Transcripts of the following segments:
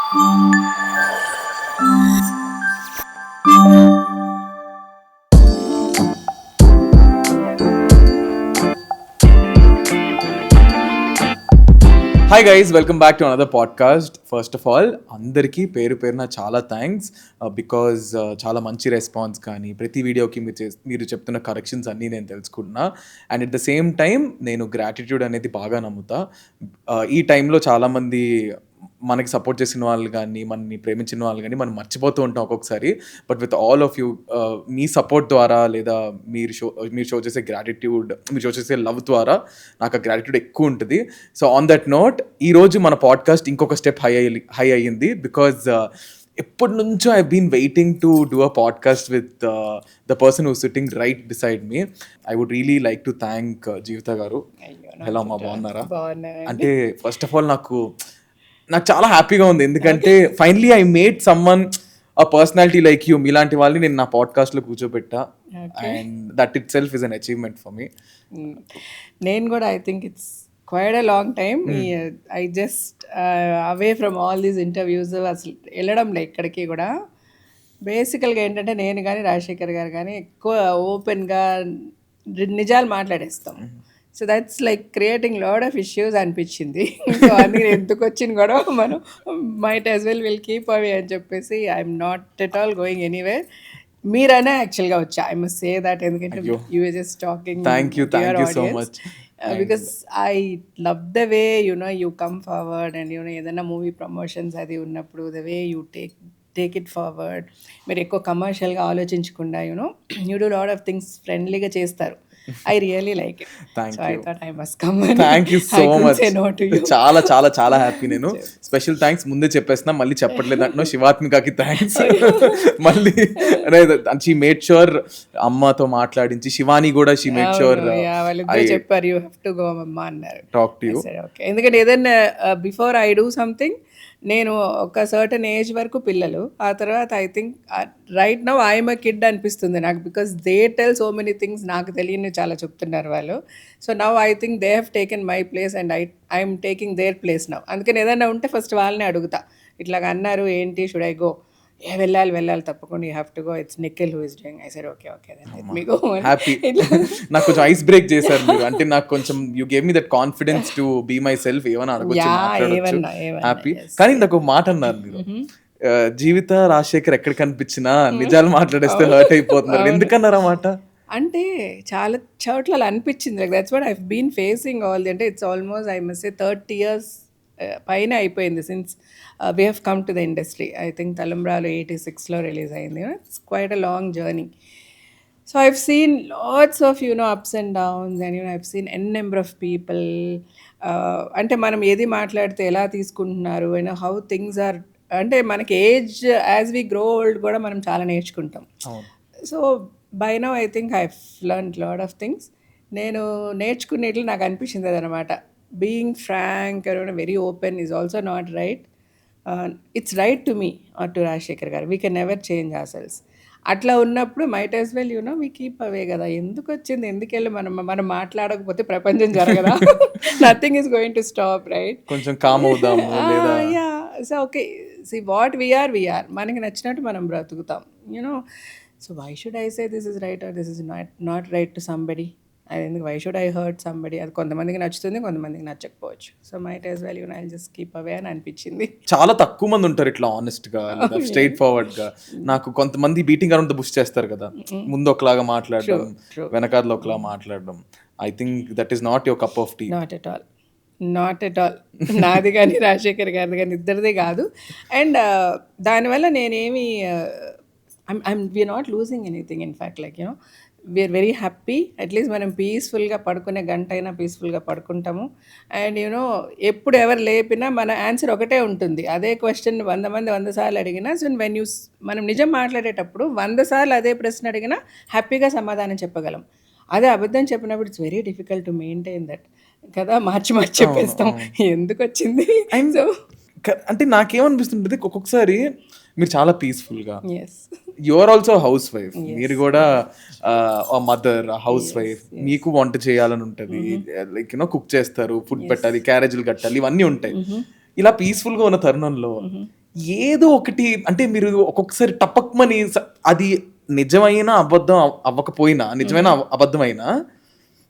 Hi guys, welcome back to another podcast. First of all అందరికీ పేరు పేరున చాలా థ్యాంక్స్ బికాజ్ చాలా మంచి రెస్పాన్స్ కానీ ప్రతి వీడియోకి మీరు చెప్తున్న కరెక్షన్స్ అన్నీ నేను తెలుసుకుంటున్నా. And at the same time నేను గ్రాటిట్యూడ్ అనేది బాగా నమ్ముతా. ఈ టైంలో చాలామంది మనకి సపోర్ట్ చేసిన వాళ్ళు కానీ మనని ప్రేమించిన వాళ్ళు కానీ మనం మర్చిపోతూ ఉంటాం ఒక్కొక్కసారి. But with all of you, me support ద్వారా లేదా మీరు షో చేసే గ్రాటిట్యూడ్, మీరు షో చేసే లవ్ ద్వారా నాకు ఆ గ్రాటిట్యూడ్ ఎక్కువ ఉంటుంది. సో ఆన్ దట్ నోట్ ఈరోజు మన పాడ్కాస్ట్ ఇంకొక స్టెప్ హై అయ్యింది బికాజ్ ఎప్పటి నుంచో I been waiting to do a podcast with the person who sitting right beside me. I would really like to thank Jeevitha garu. Hello అమ్మా, బాగున్నారా? అంటే ఫస్ట్ ఆఫ్ ఆల్ నాకు చాలా హ్యాపీగా ఉంది ఎందుకంటే finally I made someone a personality like you. మీలాంటి వాళ్ళని నేను నా పాడ్కాస్ట్లో కూర్చోబెట్టా and that itself is an achievement for me. నేను కూడా I think it's quite a long time. I just away from all these interviews, అసలు వెళ్ళడంలే ఎక్కడికి కూడా. బేసికల్గా ఏంటంటే నేను కానీ రాజశేఖర్ గారు కానీ ఎక్కువ ఓపెన్గా నిజాలు మాట్లాడేస్తాం. So that's like creating lot of issues అనిపించింది. సో అందుకే ఎందుకు వచ్చింది కూడా మనం might as well will keep away అని చెప్పేసి I'm not at all going anywhere. మీరైనా యాక్చువల్గా వచ్చా, ఐ మస్ట్ సే దట్. ఎందుకంటే you are just talking so much because I love the way you come forward and ఏదైనా movie promotions అది ఉన్నప్పుడు the way you take it forward. మీరు ఎక్కువ కమర్షియల్గా ఆలోచించకుండా you do lot of things ఫ్రెండ్లీగా చేస్తారు. I really like it. So I thought I must come. Thank you so much. చాలా చాలా చాలా హ్యాపీ. నేను స్పెషల్ థ్యాంక్స్ ముందే చెప్పేస్తున్నా, మళ్ళీ చెప్పట్లేదు అంటున్నా. శివాత్మికకి థ్యాంక్స్. మళ్ళీ షీ మేడ్ షూర్ అమ్మతో మాట్లాడించి, శివాని కూడా షీ మేడ్ షూర్ చెప్పారు యూ హ్యావ్ టు గో అమ్మా అన్నారు, టాక్ టు యూ. ఓకే. ఎందుకంటే ఏదైనా బిఫోర్ ఐ డూ సంథింగ్, నేను ఒక సర్టన్ ఏజ్ వరకు పిల్లలు, ఆ తర్వాత I think right now I'm a kid అనిపిస్తుంది నాకు. Because they tell so many things, నాకు తెలియని చాలా చెప్తున్నారు వాళ్ళు. So now I think they have taken my place and I'm taking their place now. అందుకని ఏదైనా ఉంటే ఫస్ట్ వాళ్ళని అడుగుతా, ఇట్లాగ అన్నారు ఏంటి, షుడ్ ఐ గో? వెళ్ళాలి తప్పకుండా, you have to go, it's Nikhil who is doing. I said okay మీకు హ్యాపీ. నాకు కొంచెం ఐస్ బ్రేక్ చేశారు మీరు, అంటే నాకు కొంచెం you gave me that confidence to be myself. ఏమన్నా అడగొచ్చు, హ్యాపీ. కానీ నాకు ఒక మాట అన్నారు మీరు, జీవిత రాజశేఖర్ ఎక్కడ కనిపించినా నిజాలు మాట్లాడేస్తే హర్ట్ అయిపోతున్నారు. ఎందుకన్నారు ఆ మాట? అంటే చాలా చోట్ల అనిపించింది. Like that's what I been facing all the. అంటే it's almost I must say 30 years పైన అయిపోయింది since we have come to the industry. I think Talambralu 86లో రిలీజ్ అయింది. It's quite a long journey. So I've seen lots of ups and downs and I've seen n number of people. అంటే మనం ఏది మాట్లాడితే ఎలా తీసుకుంటున్నారు అండ్ హౌ థింగ్స్ ఆర్. అంటే మనకి age as we grow old కూడా మనం చాలా నేర్చుకుంటాం. So by now I think I learn lot of things. నేను నేర్చుకునేట్లు నాకు అనిపించింది అదనమాట. Being frank and very open is also not right. It's right to me or to Rajasekhar garu. We can never change ourselves. అట్లా ఉన్నప్పుడు might as well we keep away కదా. ఎందుకు వచ్చింది, ఎందుకెళ్ళి మనం మాట్లాడకపోతే ప్రపంచం జరగదా? Nothing is going to stop, right? కొంచెం కామ్ అవుదాము. Yeah, so okay, see what we are మనకి నచ్చినట్టు మనం బ్రతుకుతాం. So why should I say this is right or this is not right to somebody? అది ఎందుకు, why should I hurt somebody? అది కొంతమందికి నచ్చుతుంది, కొంతమందికి నచ్చకపోవచ్చు. So might as well I just keep away అని అనిపించింది. చాలా తక్కువ మంది ఉంటారు ఇట్లా ఆనెస్ట్ గా, స్ట్రైట్ ఫార్వర్డ్ గా. నాకు కొంతమంది బీటింగ్ అరౌండ్ ద బుష్ చేస్తారు కదా, ముందు ఒకలాగా మాట్లాడడం, వెనకాల ఒకలా మాట్లాడడం. I think that is not your cup of tea. Not at all నాది కానీ రాజశేఖర్ గారిది కానీ ఇద్దరిదే కాదు. అండ్ దానివల్ల నేనేమి we are not losing anything. In fact like we are very happy. At least మనం పీస్ఫుల్గా పడుకునే గంట అయినా పీస్ఫుల్గా పడుకుంటాము. అండ్ ఎప్పుడు ఎవరు లేపినా మన ఆన్సర్ ఒకటే ఉంటుంది. అదే క్వశ్చన్ 100 మంది 100 సార్లు అడిగినా, సో మనం నిజం మాట్లాడేటప్పుడు 100 సార్లు అదే ప్రశ్న అడిగినా హ్యాపీగా సమాధానం చెప్పగలం. అదే అబద్ధం చెప్పినప్పుడు it's very difficult to maintain that కదా. మార్చి చెప్పేస్తాం, ఎందుకు వచ్చింది. సో అంటే నాకేమనిపిస్తుంటుంది ఒక్కొక్కసారి, మీరు చాలా పీస్ఫుల్గా, you are also housewife, మీరు కూడా మదర్, హౌస్ వైఫ్, మీకు వంట చేయాలని ఉంటుంది, లైక్ కుక్ చేస్తారు, ఫుడ్ పెట్టాలి, క్యారేజీలు కట్టాలి, ఇవన్నీ ఉంటాయి. ఇలా పీస్ఫుల్గా ఉన్న తరుణంలో ఏదో ఒకటి అంటే మీరు ఒక్కొక్కసారి టపక్మని అది నిజమైన అబద్ధం అవ్వకపోయినా, నిజమైన అబద్ధమైనా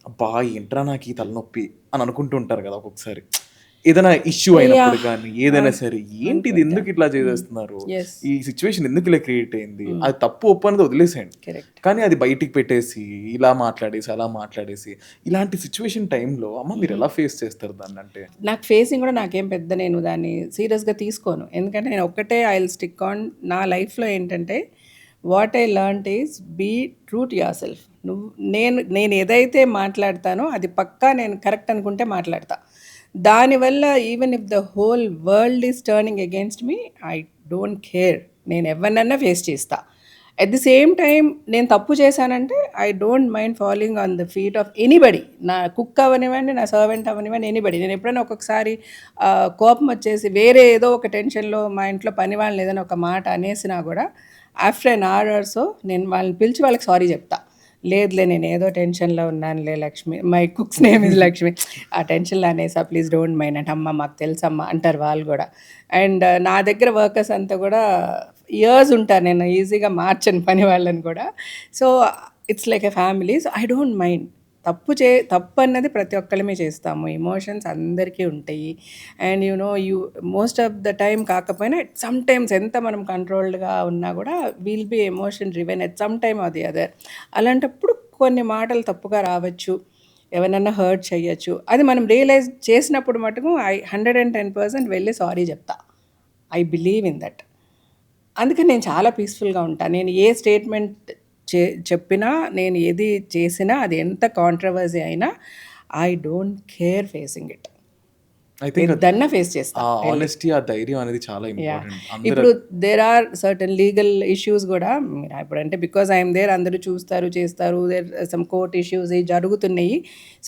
అబ్బా! ఏంట్రా నాకు ఈ తలనొప్పి అని అనుకుంటూ ఉంటారు కదా ఒక్కొక్కసారి. ఏదైనా ఇష్యూ అయినప్పుడు గానీ, ఏదైనా సరే ఏంటిది ఎందుకు ఇట్లా చేసేస్తున్నారు? Yes. ఈ సిట్యుయేషన్ ఎందుకు ఇలా క్రియేట్ అయింది? అది తప్పు ఒప్పు అనేది వదిలేసేయండి. కరెక్ట్. కానీ అది బయటికి పెట్టేసి, ఇలా మాట్లాడేసి, అలా మాట్లాడేసి, ఇలాంటి సిట్యుయేషన్ టైంలో అమ్మ మీరు ఎలా ఫేస్ చేస్తారు దాన్నంటే? నాకు ఫేసింగ్ కూడా నాకేం పెద్ద నేను దాన్ని సీరియస్గా తీసుకోను. ఎందుకంటే నేను ఒక్కటే ఐ విల్ స్టిక్ ఆన్ నా లైఫ్లో ఏంటంటే what I learned is be true to yourself. నేను ఏదైతే మాట్లాడతానో అది పక్కా నేను కరెక్ట్ అనుకుంటే మాట్లాడతా. దానివల్ల even if the whole world is turning against me I don't care. నేను ఎవరినన్నా ఫేస్ చేస్తా. అట్ ది సేమ్ టైం నేను తప్పు చేశానంటే I don't mind following on the feet of anybody. నా కుక్ అవనివ్వండి, నా సర్వెంట్ అవనివ్వండి, ఎనీబడి. నేను ఎప్పుడైనా ఒక్కొక్కసారి కోపం వచ్చేసి వేరే ఏదో ఒక టెన్షన్లో మా ఇంట్లో పని వాళ్ళని ఏదైనా ఒక మాట అనేసినా కూడా after an hour or so నేను వాళ్ళని పిలిచి వాళ్ళకి సారీ చెప్తా. లేదులే నేను ఏదో టెన్షన్లో ఉన్నానులే Lakshmi, my cook's name is Lakshmi, ఆ టెన్షన్లో అనేసా ప్లీజ్ డోంట్ మైండ్ అంటే అమ్మ మాకు తెలుసమ్మా అంటారు వాళ్ళు కూడా. అండ్ నా దగ్గర వర్కర్స్ అంతా కూడా ఇయర్స్ ఉంటారు, నేను ఈజీగా మార్చను పని వాళ్ళని కూడా. So it's like a family. So I don't mind. తప్పు అన్నది ప్రతి ఒక్కళ్ళమే చేస్తాము, ఎమోషన్స్ అందరికీ ఉంటాయి. And most of the time కాకపోయినా సమ్ టైమ్స్ ఎంత మనం కంట్రోల్డ్గా ఉన్నా కూడా will be emotion driven at some time or the other. అలాంటప్పుడు కొన్ని మాటలు తప్పుగా రావచ్చు, ఎవరినన్నా హర్ట్ చేయొచ్చు. అది మనం రియలైజ్ చేసినప్పుడు మటుకు 110% వెళ్ళి సారీ చెప్తా. I believe in that. అందుకని నేను చాలా పీస్ఫుల్గా ఉంటాను. నేను ఏ స్టేట్మెంట్ చెప్పినా, నేను ఏది చేసినా, అది ఎంత కాంట్రవర్సీ అయినా I don't care facing it. I think ఏదన్నా ఫేస్ చేస్తా. ఆనెస్టీ, ఆ ధైర్యం అనేది చాలా ఇంపార్టెంట్. ఇప్పుడు there are certain legal issues కూడా ఇప్పుడు అంటే బికాజ్ ఐఎమ్ దేర్ అందరూ చూస్తారు చేస్తారు, దేర్ సమ్ కోర్ట్ ఇష్యూస్ జరుగుతున్నాయి.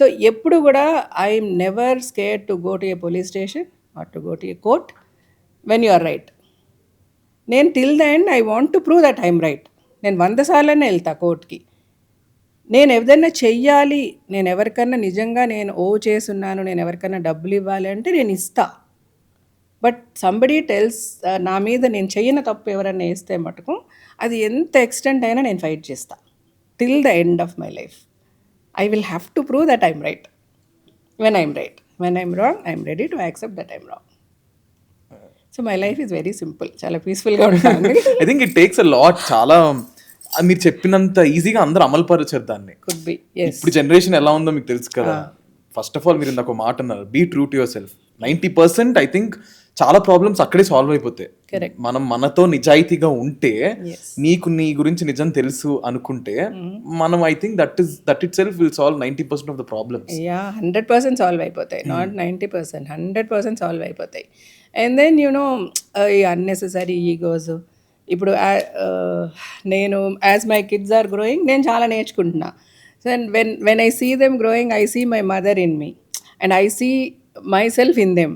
సో ఎప్పుడు కూడా I'm never scared to go to a police station or to go to a court when you are right. నేను till the end I want to prove that I'm right. నేను 100 సార్లనే వెళ్తా కోర్టుకి. నేను ఏదైనా చెయ్యాలి, నేను ఎవరికన్నా నిజంగా నేను చేసున్నాను, నేను ఎవరికన్నా డబ్బులు ఇవ్వాలి అంటే నేను ఇస్తా. బట్ సంబడీ టెల్స్ నా మీద నేను చెయ్యని తప్పు ఎవరైనా వేస్తే మటుకు అది ఎంత ఎక్స్టెంట్ అయినా నేను ఫైట్ చేస్తా till the end of my life. I will have to prove that I'm right. When I'm right, when I'm wrong I'm ready to accept that I'm wrong. So my life is very simple, చాలా పీస్ఫుల్గా ఉంటాను. I think it takes a lot. చాలా మీరు చెప్పినంత ఈజీగా అందరూ అమలు పరచరు దాన్ని. Could be. yes. ఇప్పుడు జనరేషన్ ఎలా ఉందో మీకు తెలుసు కదా. ఫస్ట్ ఆఫ్ ఆల్ మీరు ఇందాక మాట అన్నారు, be true to yourself. 90% I think చాలా ప్రాబ్లమ్స్ అక్కడే సాల్వ్ అయిపోతాయి. Correct. మనం మనతో నిజాయితీగా ఉంటే, Yes. నీకు నీ గురించి నిజం తెలుసు అనుకుంటే, మనం I think that itself will solve 90% of the problems. 100% solve అయిపోతాయి. నాట్ 90%, 100% సాల్వ్ అయిపోతాయి. అండ్ దెన్ ఈ అన్నెసెసరీ ఈగోస్. ఇప్పుడు నేను as my kids are growing నేను చాలా నేర్చుకుంటున్నా. So when I see them growing I see my mother in me and I see myself in them.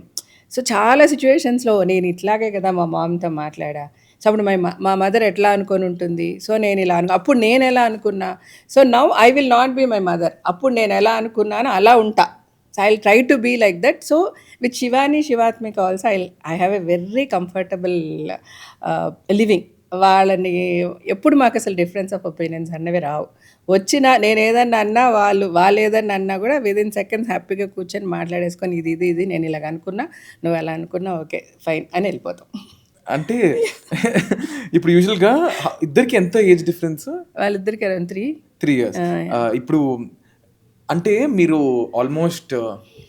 సో చాలా సిచ్యువేషన్స్లో నేను ఇట్లాగే కదా మా మామ్తో మాట్లాడా, సో అప్పుడు మా మదర్ ఎట్లా అనుకొని ఉంటుంది, సో నేను ఇలా అప్పుడు నేను ఎలా అనుకున్నా, so now I will not be my mother. అప్పుడు నేను ఎలా అనుకున్నానో అలా ఉంటా. So I will try to be like that. So with Shivani, Shivathmika also I have a very comfortable living. వాళ్ళని ఎప్పుడు మాకు అసలు డిఫరెన్స్ ఆఫ్ ఒపీనియన్స్ అన్నవి రావు. వచ్చినా నేను ఏదన్నా అన్నా, వాళ్ళు ఏదన్నా అన్నా కూడా విదిన్ సెకండ్స్ హ్యాపీగా కూర్చొని మాట్లాడేసుకొని ఇది నేను ఇలాగ అనుకున్నా, నువ్వు అలా అనుకున్నా, ఓకే ఫైన్ అని వెళ్ళిపోతాం. అంటే ఇప్పుడు యూజువల్గా ఇద్దరికి ఎంత ఏజ్ డిఫరెన్స్? వాళ్ళిద్దరికి అరౌండ్ 3 years. ఇప్పుడు అంటే మీరు ఆల్మోస్ట్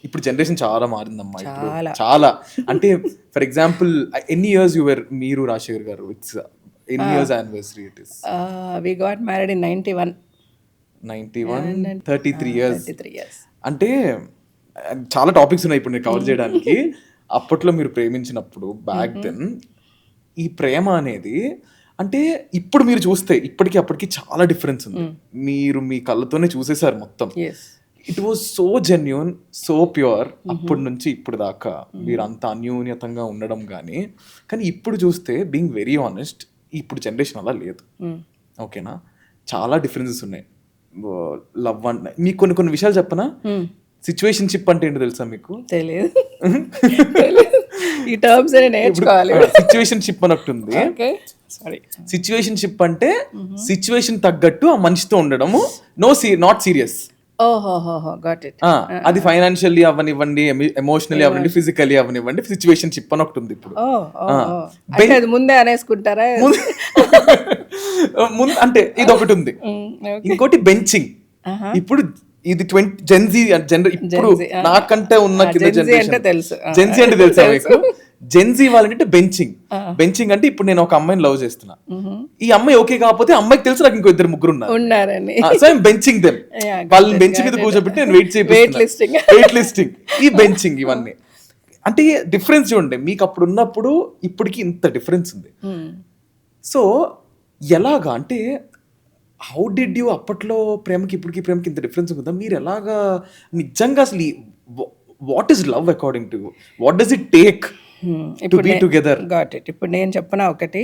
ఇప్పుడు జనరేషన్ చాలా మారిందమ్మా. ఇప్పుడు చాలా అంటే ఫర్ ఎగ్జాంపుల్ ఎన్ని ఇయర్స్ మీరు రాజశేఖర్ గారు, ఇట్స్ ఎన్ని years anniversary it is? We got married in 91. 33 years. 33 years. అంటే చాలా టాపిక్స్ ఉన్నాయి ఇప్పుడు నేను కవర్ చేయడానికి. అప్పట్లో మీరు ప్రేమించినప్పుడు బ్యాక్ దెన్ ఈ ప్రేమ అనేది అంటే ఇప్పుడు మీరు చూస్తే ఇప్పటికి అప్పటికి చాలా డిఫరెన్స్ ఉంది. మీరు మీ కళ్ళతోనే చూసేసారు మొత్తం. It was so genuine, so pure. అప్పటి నుంచి ఇప్పుడు దాకా మీరు అంత అన్యోన్యతంగా ఉండడం కానీ ఇప్పుడు చూస్తే బీయింగ్ వెరీ ఆనెస్ట్, ఇప్పుడు జనరేషన్ అలా లేదు. ఓకేనా, చాలా డిఫరెన్సెస్ ఉన్నాయి. లవ్ అంటే మీకు కొన్ని విషయాలు చెప్పనా? సిచ్యువేషన్షిప్ అంటే ఏంటో తెలుసా మీకు? తెలియదు. ఈ టర్మ్స్ అని నేర్చుకోవాలి. సిచ్యువేషన్ షిప్ అని ఒకటి ఉంది. Okay, sorry. సిచ్యువేషన్ షిప్ అంటే సిచ్యువేషన్ తగ్గట్టు ఆ మనిషితో ఉండడము, నాట్ సీరియస్. ఓహోహోహో, గాట్ ఇట్. అది ఫైనాన్షియల్లీ అవనివ్వండి, ఎమోషనల్లీ అవనివ్వండి, ఫిజికల్లీ అవనివ్వండి, సిచ్యువేషన్ షిప్ అని ఒకటి ఉంది ఇప్పుడు. అంటే అది ముందే అనేసుకుంటారా? ముందు అంటే ఇది ఒకటి ఉంది. ఇంకోటి బెంచింగ్. ఇప్పుడు ఇది జెన్జీ జనరేషన్, ఇప్పుడు నాకంటే ఉన్న కింద జనరేషన్ జెన్జీ అంటే తెలుసా మీకు? జెన్జీ వాళ్ళంటే బెంచింగ్ అంటే ఇప్పుడు నేను ఒక అమ్మాయిని లవ్ చేస్తున్నా, ఈ అమ్మాయి ఓకే కాకపోతే అమ్మాయికి తెలుసు నాకు ఇంకో 2-3 ఉన్నారని, సో ఐమ్ బెంచింగ్ దెమ్. వాళ్ళని బెంచ్ మీద కూర్చోబెట్టి నేను వెయిట్ లిస్టింగ్, ఈ బెంచింగ్ ఇవన్నీ. అంటే డిఫరెన్స్ చూడండి, మీకు అప్పుడు ఉన్నప్పుడు ఇప్పటికి ఇంత డిఫరెన్స్ ఉంది. సో ఎలాగా అంటే హౌ డిడ్ యూ, అప్పట్లో ప్రేమకి ఇప్పటికి ప్రేమకి ఇంత డిఫరెన్స్ ఉందా? మీరు ఎలాగా నిజంగా అసలు what is love according to you? What does it take to be together? Got it. ఇప్పుడు నేను చెప్పిన ఒకటి,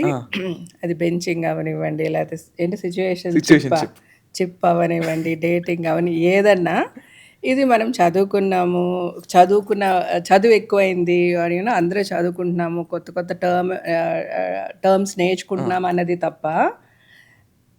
అది బెంచింగ్ అవనివ్వండి, లేకపోతే ఏంటి సిచ్యువేషన్ చిప్ అవనివ్వండి, డేటింగ్ అవని ఏదన్నా, ఇది మనం చదువు ఎక్కువైంది అని అందరూ చదువుకుంటున్నాము, కొత్త టర్మ్స్ నేర్చుకుంటున్నాము అన్నది తప్ప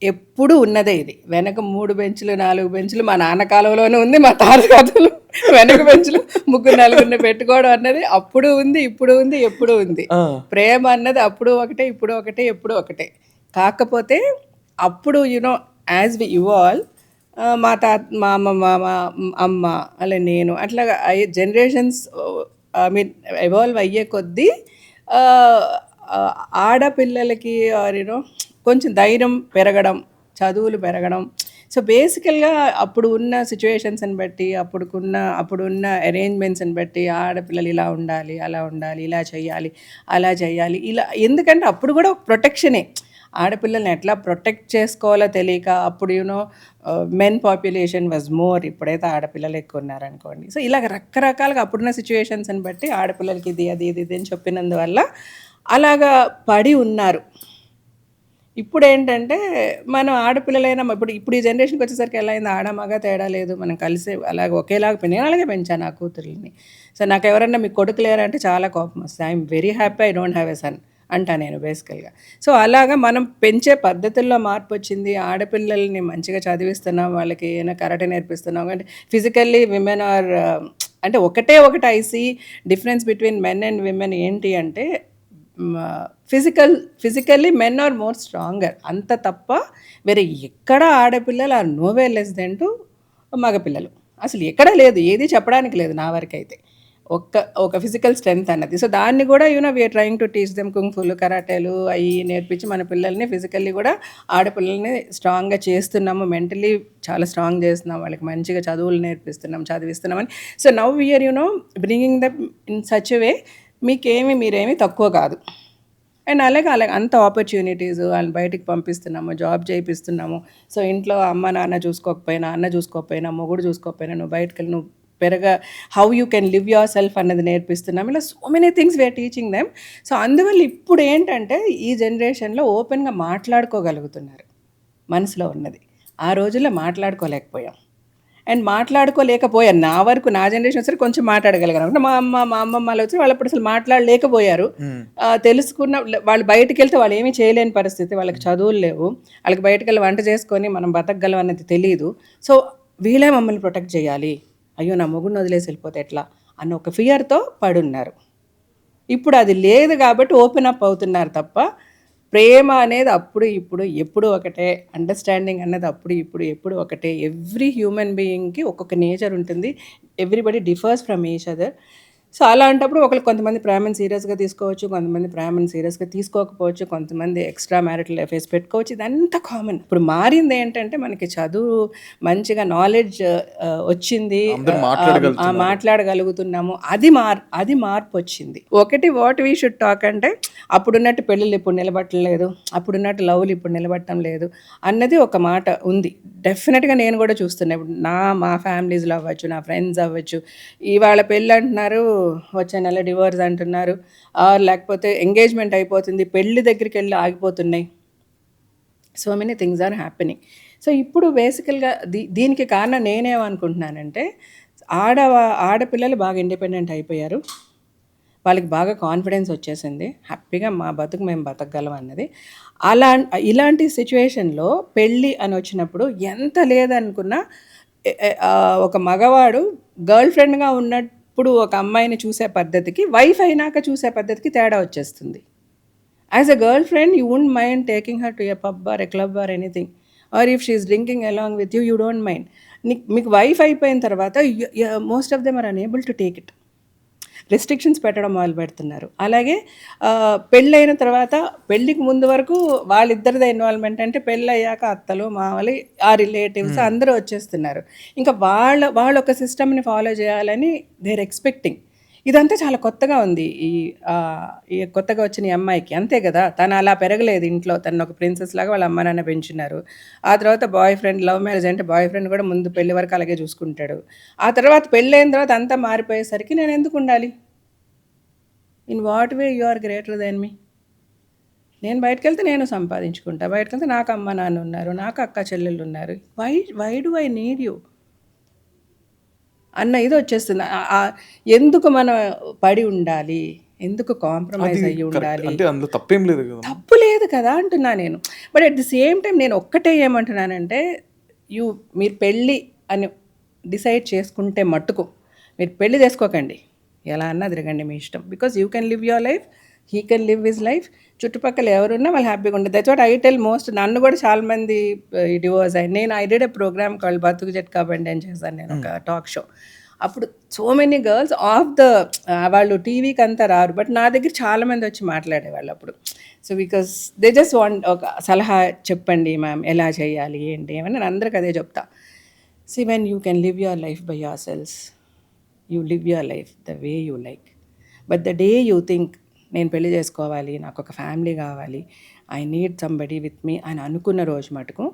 ఎప్పుడు ఉన్నదే ఇది. వెనక 3 బెంచులు 4 బెంచులు మా నాన్న కాలంలోనే ఉంది, మా తాత కాలంలో వెనక బెంచులు 3-4 పెట్టుకోవడం అన్నది అప్పుడు ఉంది, ఇప్పుడు ఉంది, ఎప్పుడు ఉంది. ప్రేమ అన్నది అప్పుడు ఒకటే, ఇప్పుడు ఒకటే, ఎప్పుడు ఒకటే. కాకపోతే అప్పుడు యాజ్ వి ఇవాల్వ్, మా అమ్మ అలా నేను అట్లా జనరేషన్స్ ఎవాల్వ్ అయ్యే కొద్దీ ఆడపిల్లలకి కొంచెం ధైర్యం పెరగడం, చదువులు పెరగడం. సో బేసికల్గా అప్పుడు ఉన్న సిచ్యువేషన్స్ని బట్టి, అప్పుడున్న అరేంజ్మెంట్స్ని బట్టి ఆడపిల్లలు ఇలా ఉండాలి, అలా ఉండాలి, ఇలా చేయాలి, అలా చేయాలి, ఇలా. ఎందుకంటే అప్పుడు కూడా ప్రొటెక్షనే, ఆడపిల్లల్ని ఎట్లా ప్రొటెక్ట్ చేసుకోవాలో తెలియక అప్పుడు మెన్ పాపులేషన్ వాజ్ మోర్, ఇప్పుడైతే ఆడపిల్లలు ఎక్కువ ఉన్నారనుకోండి. సో ఇలాగ రకరకాలుగా అప్పుడున్న సిచ్యువేషన్స్ని బట్టి ఆడపిల్లలకి ఇది అని చెప్పినందువల్ల అలాగా పడి ఉన్నారు. ఇప్పుడు ఏంటంటే మనం ఆడపిల్లలైనా ఇప్పుడు ఈ జనరేషన్కి వచ్చేసరికి ఎలా అయింది, ఆడ మగ తేడా లేదు, మనం కలిసి అలాగే ఒకేలాగా నేను అలాగే పెంచాను నా కూతుర్ని. సో నాకు ఎవరన్నా మీకు కొడుకు లేరంటే చాలా కోపం వస్తుంది. I'm very happy I don't have a son అంటా నేను బేసికల్గా. సో అలాగా మనం పెంచే పద్ధతుల్లో మార్పు వచ్చింది. ఆడపిల్లల్ని మంచిగా చదివిస్తున్నాం, వాళ్ళకి ఏమైనా కరాటే నేర్పిస్తున్నాం. అంటే ఫిజికల్లీ విమెన్ ఆర్ అంటే ఒకటి I see difference between men and women ఏంటి అంటే, physically men are more stronger, అంత తప్ప వేరే ఎక్కడ ఆడపిల్లలు are no way less than to మగపిల్లలు. అసలు ఎక్కడ లేదు, ఏది చెప్పడానికి లేదు నా వరకు అయితే, ఒక ఫిజికల్ స్ట్రెంగ్త్ అన్నది. సో దాన్ని కూడా we are trying to teach them కుంగ్ఫులు, కరాటేలు అవి నేర్పించి మన పిల్లల్ని ఫిజికల్లీ కూడా ఆడపిల్లల్ని స్ట్రాంగ్గా చేస్తున్నాము, మెంటలీ చాలా స్ట్రాంగ్ చేస్తున్నాం, వాళ్ళకి మంచిగా చదువులు చదివిస్తున్నామని. So now we are bringing them in such way, మీరేమీ తక్కువ కాదు. అండ్ అలాగే అంత ఆపర్చునిటీస్, వాళ్ళని బయటికి పంపిస్తున్నాము, జాబ్ చేయిస్తున్నాము. సో ఇంట్లో అమ్మ నాన్న చూసుకోకపోయినా, అన్న చూసుకోకపోయినా, మొగుడు చూసుకోకపోయినా, నువ్వు బయటకు వెళ్ళి how you can live yourself అన్నది నేర్పిస్తున్నాం. ఇలా so many things we are teaching them. So అందువల్ల ఇప్పుడు ఏంటంటే ఈ జనరేషన్లో ఓపెన్గా మాట్లాడుకోగలుగుతున్నారు మనసులో ఉన్నది. ఆ రోజుల్లో మాట్లాడుకోలేకపోయాం. అండ్ మాట్లాడుకోలేకపోయాను నా వరకు, నా జనరేషన్ వచ్చి కొంచెం మాట్లాడగలిగాను. మా అమ్మమ్మలు వచ్చి వాళ్ళు అప్పుడు అసలు మాట్లాడలేకపోయారు. తెలుసుకున్న వాళ్ళు బయటకు వెళ్తే వాళ్ళు ఏమీ చేయలేని పరిస్థితి, వాళ్ళకి చదువులు లేవు, వాళ్ళకి బయటకు వెళ్ళి వంట చేసుకొని మనం బతకగలం అనేది తెలియదు. సో వీళ్ళే మమ్మల్ని ప్రొటెక్ట్ చేయాలి, అయ్యో నా మొగుడిని వదిలేసి వెళ్ళిపోతే ఎట్లా అన్న ఒక ఫియర్తో పడున్నారు. ఇప్పుడు అది లేదు కాబట్టి ఓపెన్ అప్ అవుతున్నారు తప్ప, ప్రేమ అనేది అప్పుడు ఇప్పుడు ఎప్పుడు ఒకటే, అండర్స్టాండింగ్ అన్నది అప్పుడు ఇప్పుడు ఎప్పుడు ఒకటే. ఎవ్రీ హ్యూమన్ బీయింగ్కి ఒక్కొక్క నేచర్ ఉంటుంది, everybody differs from each other. So అలాంటప్పుడు కొంతమంది ప్రేమను సీరియస్గా తీసుకోవచ్చు, కొంతమంది ప్రేమను సీరియస్గా తీసుకోకపోవచ్చు, కొంతమంది ఎక్స్ట్రా మ్యారిటల్ అఫేర్స్ పెట్టుకోవచ్చు, ఇదంతా కామన్. ఇప్పుడు మారింది ఏంటంటే మనకి చదువు, మంచిగా నాలెడ్జ్ వచ్చింది, మాట్లాడగలుగుతున్నాము, అది మార్పు వచ్చింది. ఒకటి వాట్ వీ షుడ్ టాక్ అంటే, అప్పుడున్నట్టు పెళ్ళిళ్ళు ఇప్పుడు నిలబట్టలేదు, అప్పుడున్నట్టు లవ్లు ఇప్పుడు నిలబట్టడం లేదు అన్నది ఒక మాట ఉంది. డెఫినెట్గా నేను కూడా చూస్తున్నా. ఇప్పుడు మా ఫ్యామిలీస్లో అవ్వచ్చు, నా ఫ్రెండ్స్ అవ్వచ్చు, ఇవాళ పెళ్ళి అంటున్నారు, వచ్చే నెల డివోర్స్ అంటున్నారు, లేకపోతే ఎంగేజ్మెంట్ అయిపోతుంది, పెళ్ళి దగ్గరికి వెళ్ళి ఆగిపోతున్నాయి. So many things are happening. So ఇప్పుడు బేసికల్గా దీనికి కారణం నేనేమనుకుంటున్నానంటే, ఆడపిల్లలు బాగా ఇండిపెండెంట్ అయిపోయారు, వాళ్ళకి బాగా కాన్ఫిడెన్స్ వచ్చేసింది, హ్యాపీగా మా బతుకు మేము బతకగలం అన్నది. ఇలాంటి సిచ్యువేషన్లో పెళ్ళి అని వచ్చినప్పుడు ఎంత లేదనుకున్నా ఒక మగవాడు గర్ల్ ఫ్రెండ్గా ఉన్నప్పుడు ఒక అమ్మాయిని చూసే పద్ధతికి, వైఫ్ అయినాక చూసే పద్ధతికి తేడా వచ్చేస్తుంది. As a girlfriend you won't mind taking her to a pub or a club or anything, or if she is drinking along with you don't mind. మీకు వైఫ్ అయిపోయిన తర్వాత most of them are unable to take it. Restrictions పెట్టడం మొదలు పెడుతున్నారు. అలాగే పెళ్ళైన తర్వాత, పెళ్ళికి ముందు వరకు వాళ్ళిద్దరిదే ఇన్వాల్వ్మెంట్, అంటే పెళ్ళయ్యాక అత్తలు మామలు ఆ రిలేటివ్స్ అందరూ వచ్చేస్తున్నారు. ఇంకా వాళ్ళు ఒక సిస్టమ్ని ఫాలో చేయాలని దేర్ ఎక్స్పెక్టింగ్. ఇదంతా చాలా కొత్తగా ఉంది ఈ కొత్తగా వచ్చిన ఈ అమ్మాయికి. అంతే కదా, తను అలా పెరగలేదు ఇంట్లో, తను ఒక ప్రిన్సెస్ లాగా వాళ్ళ అమ్మ నాన్న పెంచున్నారు. ఆ తర్వాత బాయ్ ఫ్రెండ్, లవ్ మ్యారేజ్ అంటే బాయ్ ఫ్రెండ్ కూడా ముందు పెళ్లి వరకు అలాగే చూసుకుంటాడు. ఆ తర్వాత పెళ్ళైన తర్వాత అంతా మారిపోయేసరికి నేను ఎందుకు ఉండాలి? In what way you are greater than me? నేను బయటకు వెళ్తే నేను సంపాదించుకుంటా, బయటకు వెళ్తే నాకు అమ్మ నాన్న ఉన్నారు, నాకు అక్క చెల్లెళ్ళు ఉన్నారు. Why do I need you అన్న ఇది వచ్చేస్తుంది. ఎందుకు మనం పడి ఉండాలి, ఎందుకు కాంప్రమైజ్ అయ్యి ఉండాలి? అంటే అందులో తప్పేం లేదు కదా. తప్పు లేదు కదా అంటున్నా నేను. But at the same time నేను ఒక్కటే ఏమంటున్నానంటే, మీరు పెళ్ళి అని డిసైడ్ చేసుకుంటే మట్టుకు మీరు పెళ్ళి చేసుకోకండి, ఎలా అన్నా తిరగండి, మీ ఇష్టం. Because you can live your life, he can live his life. చుట్టుపక్కల ఎవరున్నా వాళ్ళు హ్యాపీగా ఉంటుంది. That's what I tell most. నన్ను కూడా చాలామంది డివోర్స్ అయ్యి, నేను I did a programme call Bathuku Jatka Bandi అని చేశాను నేను, ఒక టాక్ షో. అప్పుడు సో మెనీ గర్ల్స్ వాళ్ళు టీవీకి అంతా రారు, బట్ నా దగ్గర చాలామంది వచ్చి మాట్లాడేవాళ్ళు అప్పుడు. So because they just want ఒక సలహా చెప్పండి మ్యామ్, ఎలా చేయాలి ఏంటి ఏమని. నేను అందరికి అదే చెప్తా. See when you can live your life by your cells, you live your life the way you like. But the day you think నేను పెళ్లి చేసుకోవాలి, నాకు ఒక ఫ్యామిలీ కావాలి, I need somebody with me అని అనుకున్న రోజు మటుకు,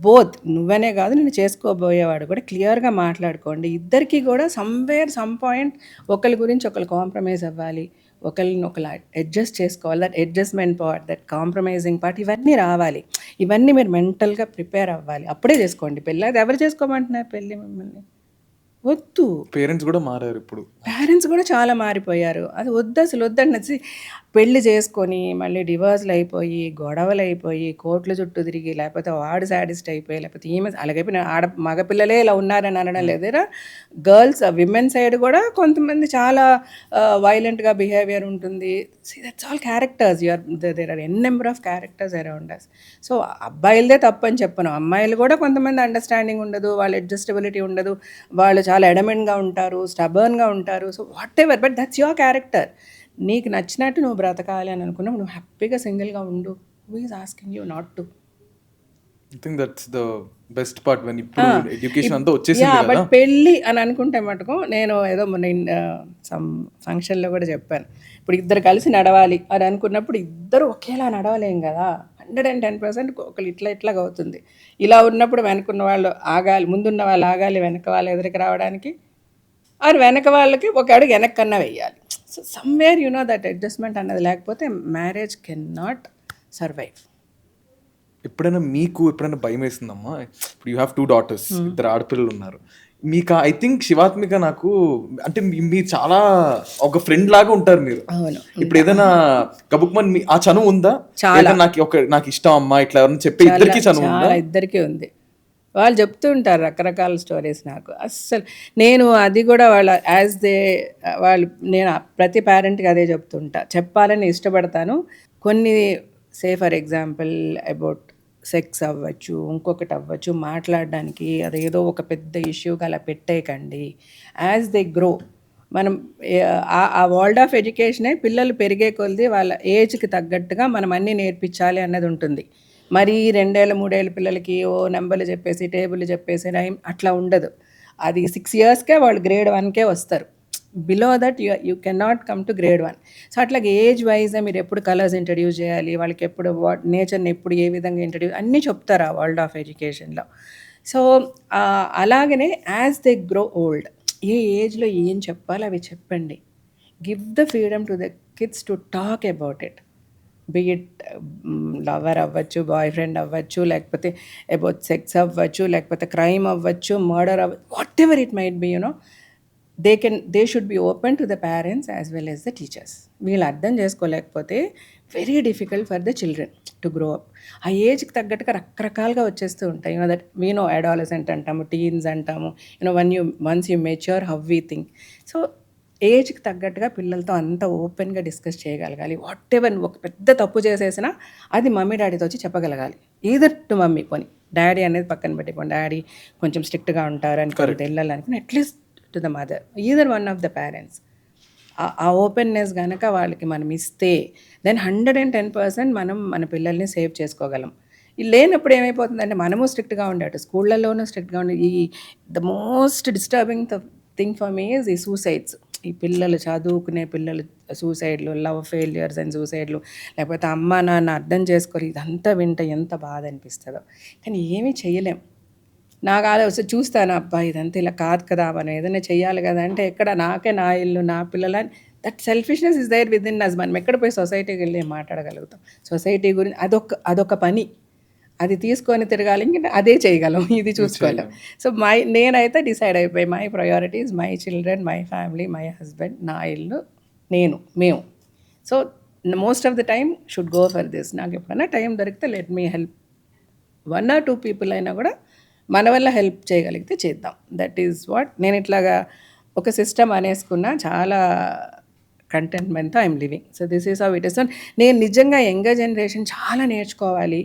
బోత్ నువ్వనే కాదు నేను చేసుకోబోయేవాడు కూడా క్లియర్గా మాట్లాడుకోండి. ఇద్దరికి కూడా సమ్ పాయింట్ ఒకరి గురించి ఒకరు కాంప్రమైజ్ అవ్వాలి, ఒకరిని ఒకరు అడ్జస్ట్ చేసుకోవాలి. That adjustment part, that compromising part, ఇవన్నీ రావాలి. ఇవన్నీ మీరు మెంటల్గా ప్రిపేర్ అవ్వాలి, అప్పుడే చేసుకోండి పెళ్ళి. అది ఎవరు చేసుకోమంటున్నారు పెళ్ళి? మిమ్మల్ని వద్దు. పేరెంట్స్ కూడా మారారు ఇప్పుడు, పేరెంట్స్ కూడా చాలా మారిపోయారు. అది వద్దు, అసలు వద్దండి. పెళ్లి చేసుకొని మళ్ళీ డివోర్స్లు అయిపోయి, గొడవలు అయిపోయి, కోర్టుల చుట్టూ తిరిగి, లేకపోతే వాడు సాడిస్ట్ అయిపోయి, లేకపోతే ఈమె అలాగైపోయి, మగపిల్లలే ఇలా ఉన్నారని అనడం లేదురా. గర్ల్స్ విమెన్ సైడ్ కూడా కొంతమంది చాలా వైలెంట్గా బిహేవియర్ ఉంటుంది. That's all characters. There are n number of characters around us. So అబ్బాయిలదే తప్పు అని చెప్పను, అమ్మాయిలు కూడా కొంతమంది అండర్స్టాండింగ్ ఉండదు, వాళ్ళ అడ్జస్టబిలిటీ ఉండదు, వాళ్ళు చాలా ఎడమెంట్గా ఉంటారు, స్టబర్న్గా ఉంటారు. So what ever, but that's your character. నీకు నచ్చినట్టు నువ్వు బ్రతకాలి అని అనుకున్నావు, నువ్వు హ్యాపీగా సింగిల్గా ఉండు. Who is asking you not to? I think that's the best part when ఇప్పుడు ఎడ్యుకేషన్ అంతా వచ్చేసింది కదా. బట్ పెళ్ళి అని అనుకుంటే మటుకు, నేను ఏదో సమ్ ఫంక్షన్లో కూడా చెప్పాను, ఇప్పుడు ఇద్దరు కలిసి నడవాలి అని అనుకున్నప్పుడు ఇద్దరు ఒకేలా నడవలేం కదా. 110% ఒకళ్ళు ఇట్లాగా అవుతుంది. ఇలా ఉన్నప్పుడు వెనకున్న వాళ్ళు ఆగాలి, ముందున్న వాళ్ళు ఆగాలి, వెనక వాళ్ళు ఎదురుకి రావడానికి. ఆరు వెనక వాళ్ళకి ఒక అడుగు వెనక్కన్నా వెయ్యాలి. సో సమ్వేర్ దట్ అడ్జస్ట్మెంట్ అన్నది లేకపోతే మ్యారేజ్ కెన్ నాట్ సర్వైవ్. ఎప్పుడైనా భయం వేసిందమ్మా? ఇప్పుడు యూ హ్యావ్ 2 daughters, ఇద్దరు ఆడపిల్లలు ఉన్నారు మీకు. ఐ థింక్ శివాత్మిక నాకు అంటే మీరు చాలా ఒక ఫ్రెండ్ లాగా ఉంటారు మీరు. ఇప్పుడు ఏదైనా గబుక్మన్ ఆ చనువు ఉందా? నాకు ఇష్టం అమ్మా ఇట్లా ఎవరైనా చెప్పి ఇద్దరికి చనువు ఉందా? ఇద్దరికి ఉంది. వాళ్ళు చెప్తూ ఉంటారు రకరకాల స్టోరీస్ నాకు. అస్సలు నేను అది కూడా నేను ప్రతి పేరెంట్కి అదే చెప్తుంటా, చెప్పాలని ఇష్టపడతాను. కొన్ని ఫర్ ఎగ్జాంపుల్ అబౌట్ సెక్స్ అవ్వచ్చు, ఇంకొకటి అవ్వచ్చు, మాట్లాడడానికి అదేదో ఒక పెద్ద ఇష్యూగా అలా పెట్టేయకండి. యాజ్ దే గ్రో, మనం ఆ వరల్డ్ ఆఫ్ ఎడ్యుకేషనే పిల్లలు పెరిగే కొలది వాళ్ళ ఏజ్కి తగ్గట్టుగా మనం అన్నీ నేర్పించాలి అన్నది ఉంటుంది. మరి 2 ఏళ్ళ 3 ఏళ్ళ పిల్లలకి నెంబర్లు చెప్పేసి, టేబుల్ చెప్పేసి అట్లా ఉండదు. అది 6 yearsకే వాళ్ళు grade 1కే వస్తారు. Below that you can not come to grade 1. So అట్లాగే ఏజ్ వైజ్గా మీరు ఎప్పుడు కలర్స్ ఇంట్రడ్యూస్ చేయాలి, వాళ్ళకి ఎప్పుడు నేచర్ని ఎప్పుడు ఏ విధంగా ఇంట్రడ్యూస్ అన్నీ చెప్తారు ఆ వరల్డ్ ఆఫ్ ఎడ్యుకేషన్లో. సో అలాగనే యాజ్ దే గ్రో ఓల్డ్, ఏ ఏజ్లో ఏం చెప్పాలి అవి చెప్పండి. Give the freedom to the kids to talk about it. Be it lover అవ్వచ్చు, బాయ్ ఫ్రెండ్ అవ్వచ్చు, లేకపోతే అబౌట్ సెక్స్ అవ్వచ్చు, లేకపోతే క్రైమ్ అవ్వచ్చు, మర్డర్ అవ్వచ్చు, whatever it might be. They should be open to the parents as well as the teachers. వీళ్ళు అర్థం చేసుకోలేకపోతే very difficult for the children to grow up. ఆ ఏజ్కి తగ్గట్టుగా రకరకాలుగా వచ్చేస్తూ ఉంటాయి. దట్ వీనో అడాలసెంట్ అంటాము, టీన్స్ అంటాము. Once you mature how we think. So ఏజ్కి తగ్గట్టుగా పిల్లలతో అంత ఓపెన్గా డిస్కస్ చేయగలగాలి. వాట్ ఎవర్ ఒక పెద్ద తప్పు చేసేసినా అది మమ్మీ డాడీతో వచ్చి చెప్పగలగాలి. ఈదర్ టు మమ్మీ, పోనీ డాడీ అనేది పక్కన పెట్టుకోండి, డాడీ కొంచెం స్ట్రిక్ట్గా ఉంటారు అని కొంత వెళ్ళాలనుకుని at least to the mother, either one of the parents. ఆ ఓపెన్నెస్ కనుక వాళ్ళకి మనం ఇస్తే దెన్ 110% మనం మన పిల్లల్ని సేవ్ చేసుకోగలం. లేనప్పుడు ఏమైపోతుందంటే మనము స్ట్రిక్ట్గా ఉండే, అటు స్కూళ్ళల్లోనూ స్ట్రిక్ట్గా ఉండే. The most disturbing thing for me is ఈ సూసైడ్స్. ఈ పిల్లలు, చదువుకునే పిల్లలు సూసైడ్లు, లవ్ ఫెయిల్యూర్స్ అండ్ సూసైడ్లు, లేకపోతే అమ్మ నాన్న అర్థం చేసుకోరు. ఇదంతా వింటే ఎంత బాధ అనిపిస్తుందో, కానీ ఏమీ చేయలేం. నాకు ఆలోచన చూస్తాను, అబ్బా ఇదంతా ఇలా కాదు కదా, మనం ఏదైనా చెయ్యాలి కదా అంటే ఎక్కడ, నాకే నా ఇల్లు నా పిల్లలని, that selfishness is there within us. మనం ఎక్కడ పోయి సొసైటీకి వెళ్ళి మాట్లాడగలుగుతాం? సొసైటీ గురించి అదొక పని, అది తీసుకొని తిరగాలి, ఇంకా అదే చేయగలం, ఇది చూసుకోలేం. సో నేనైతే డిసైడ్ అయిపోయి, my priorities my children, my family, my husband, నా ఇల్లు, మేము. So most of the time should go for this. నాకు ఎప్పుడైనా టైం దొరికితే let me help 1 or 2 people అయినా కూడా మన వల్ల హెల్ప్ చేయగలిగితే చేద్దాం. దట్ ఈజ్ వాట్ నేను ఇట్లాగా ఒక సిస్టమ్ అనేసుకున్నా, చాలా కంటెంట్మెంట్తో I am living. So this is how it is. So నేను నిజంగా యంగర్ జనరేషన్ చాలా నేర్చుకోవాలి,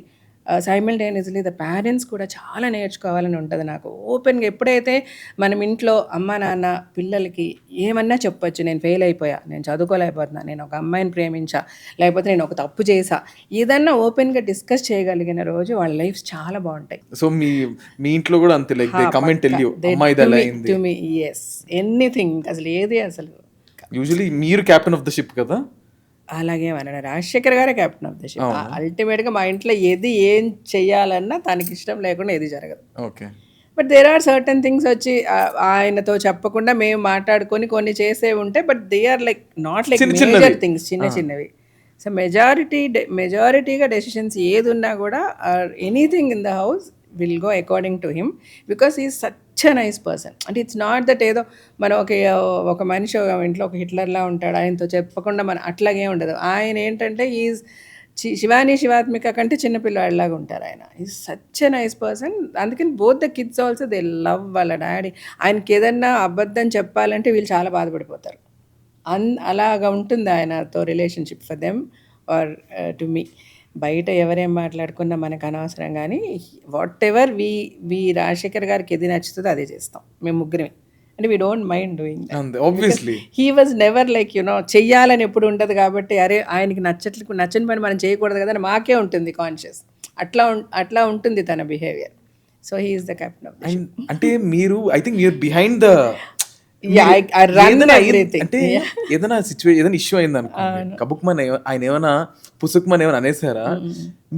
సైమల్టేనియస్లీ ద పేరెంట్స్ కూడా చాలా నేర్చుకోవాలని ఉంటుంది నాకు. ఓపెన్గా ఎప్పుడైతే మనం ఇంట్లో అమ్మ నాన్న పిల్లలకి ఏమన్నా చెప్పొచ్చు, నేను ఫెయిల్ అయిపోయా, నేను చదువుకోలేకపోతున్నా, నేను ఒక అమ్మాయిని ప్రేమించా, లేకపోతే నేను ఒక తప్పు చేసా, ఏదన్నా ఓపెన్గా డిస్కస్ చేయగలిగిన రోజు వాళ్ళ లైఫ్ చాలా బాగుంటాయి. సో మీ ఇంట్లో కూడా అంతే, like they comment tell you అమ్మా ఇది అలా అయింది టు మీ. yes, ఎనీథింగ్, అసలు ఏది, అసలు యూజువల్లీ మీరు కెప్టెన్ ఆఫ్ ద షిప్ కదా. అలాగే మన రాజశేఖర్ గారే కెప్టెన్ ఆఫ్ ద షిప్. అల్టిమేట్గా మా ఇంట్లో ఏం చెయ్యాలన్నా తనకి ఇష్టం లేకుండా ఏది జరగదు. Okay. But there are certain things వచ్చి ఆయనతో చెప్పకుండా మేము మాట్లాడుకొని కొన్ని చేసే ఉంటే, but they are like not like major things, చిన్నవి. సో మెజారిటీగా డెసిషన్స్ ఏది ఉన్నా కూడా anything in the house will go according to him, because is such a nice person. అంటే ఇట్స్ నాట్ దట్ ఏదో మనం ఒక మనిషి ఇంట్లో ఒక హిట్లర్లా ఉంటాడు, ఆయనతో చెప్పకుండా మనం అట్లాగే ఉండదు. ఆయన ఏంటంటే ఈజ్ శివాత్మిక కంటే చిన్నపిల్లవాడిలాగా ఉంటారు. ఆయన is such a nice person. అందుకని both the kids also they love వాళ్ళ డాడీ. ఆయనకి ఏదన్నా అబద్ధం చెప్పాలంటే వీళ్ళు చాలా బాధపడిపోతారు. అలాగా ఉంటుంది ఆయనతో relationship for them are to me. బయట ఎవరేం మాట్లాడుకున్నా మనకు అనవసరం, కానీ వాట్ ఎవర్ వీ రాజశేఖర్ గారికి ఏది నచ్చుతుందో అదే చేస్తాం మేము ముగ్గురమే. అంటే we don't mind doing that. Obviously he was never like చెయ్యాలని ఎప్పుడు ఉండదు, కాబట్టి అరే ఆయనకి నచ్చని పని మనం చేయకూడదు కదా అని మాకే ఉంటుంది కాన్షియస్. అట్లా ఉంటుంది తన behaviour. So he is the captain of the ship. అంటే మీరు I think your behind the అంటే ఏదైనా సిచ్యువేషన్, ఏదైనా ఇష్యూ అయింది అనుకోండి, కబుక్మన్ ఆయన ఏమైనా పుసుక్మన్ ఏమైనా అనేసారా,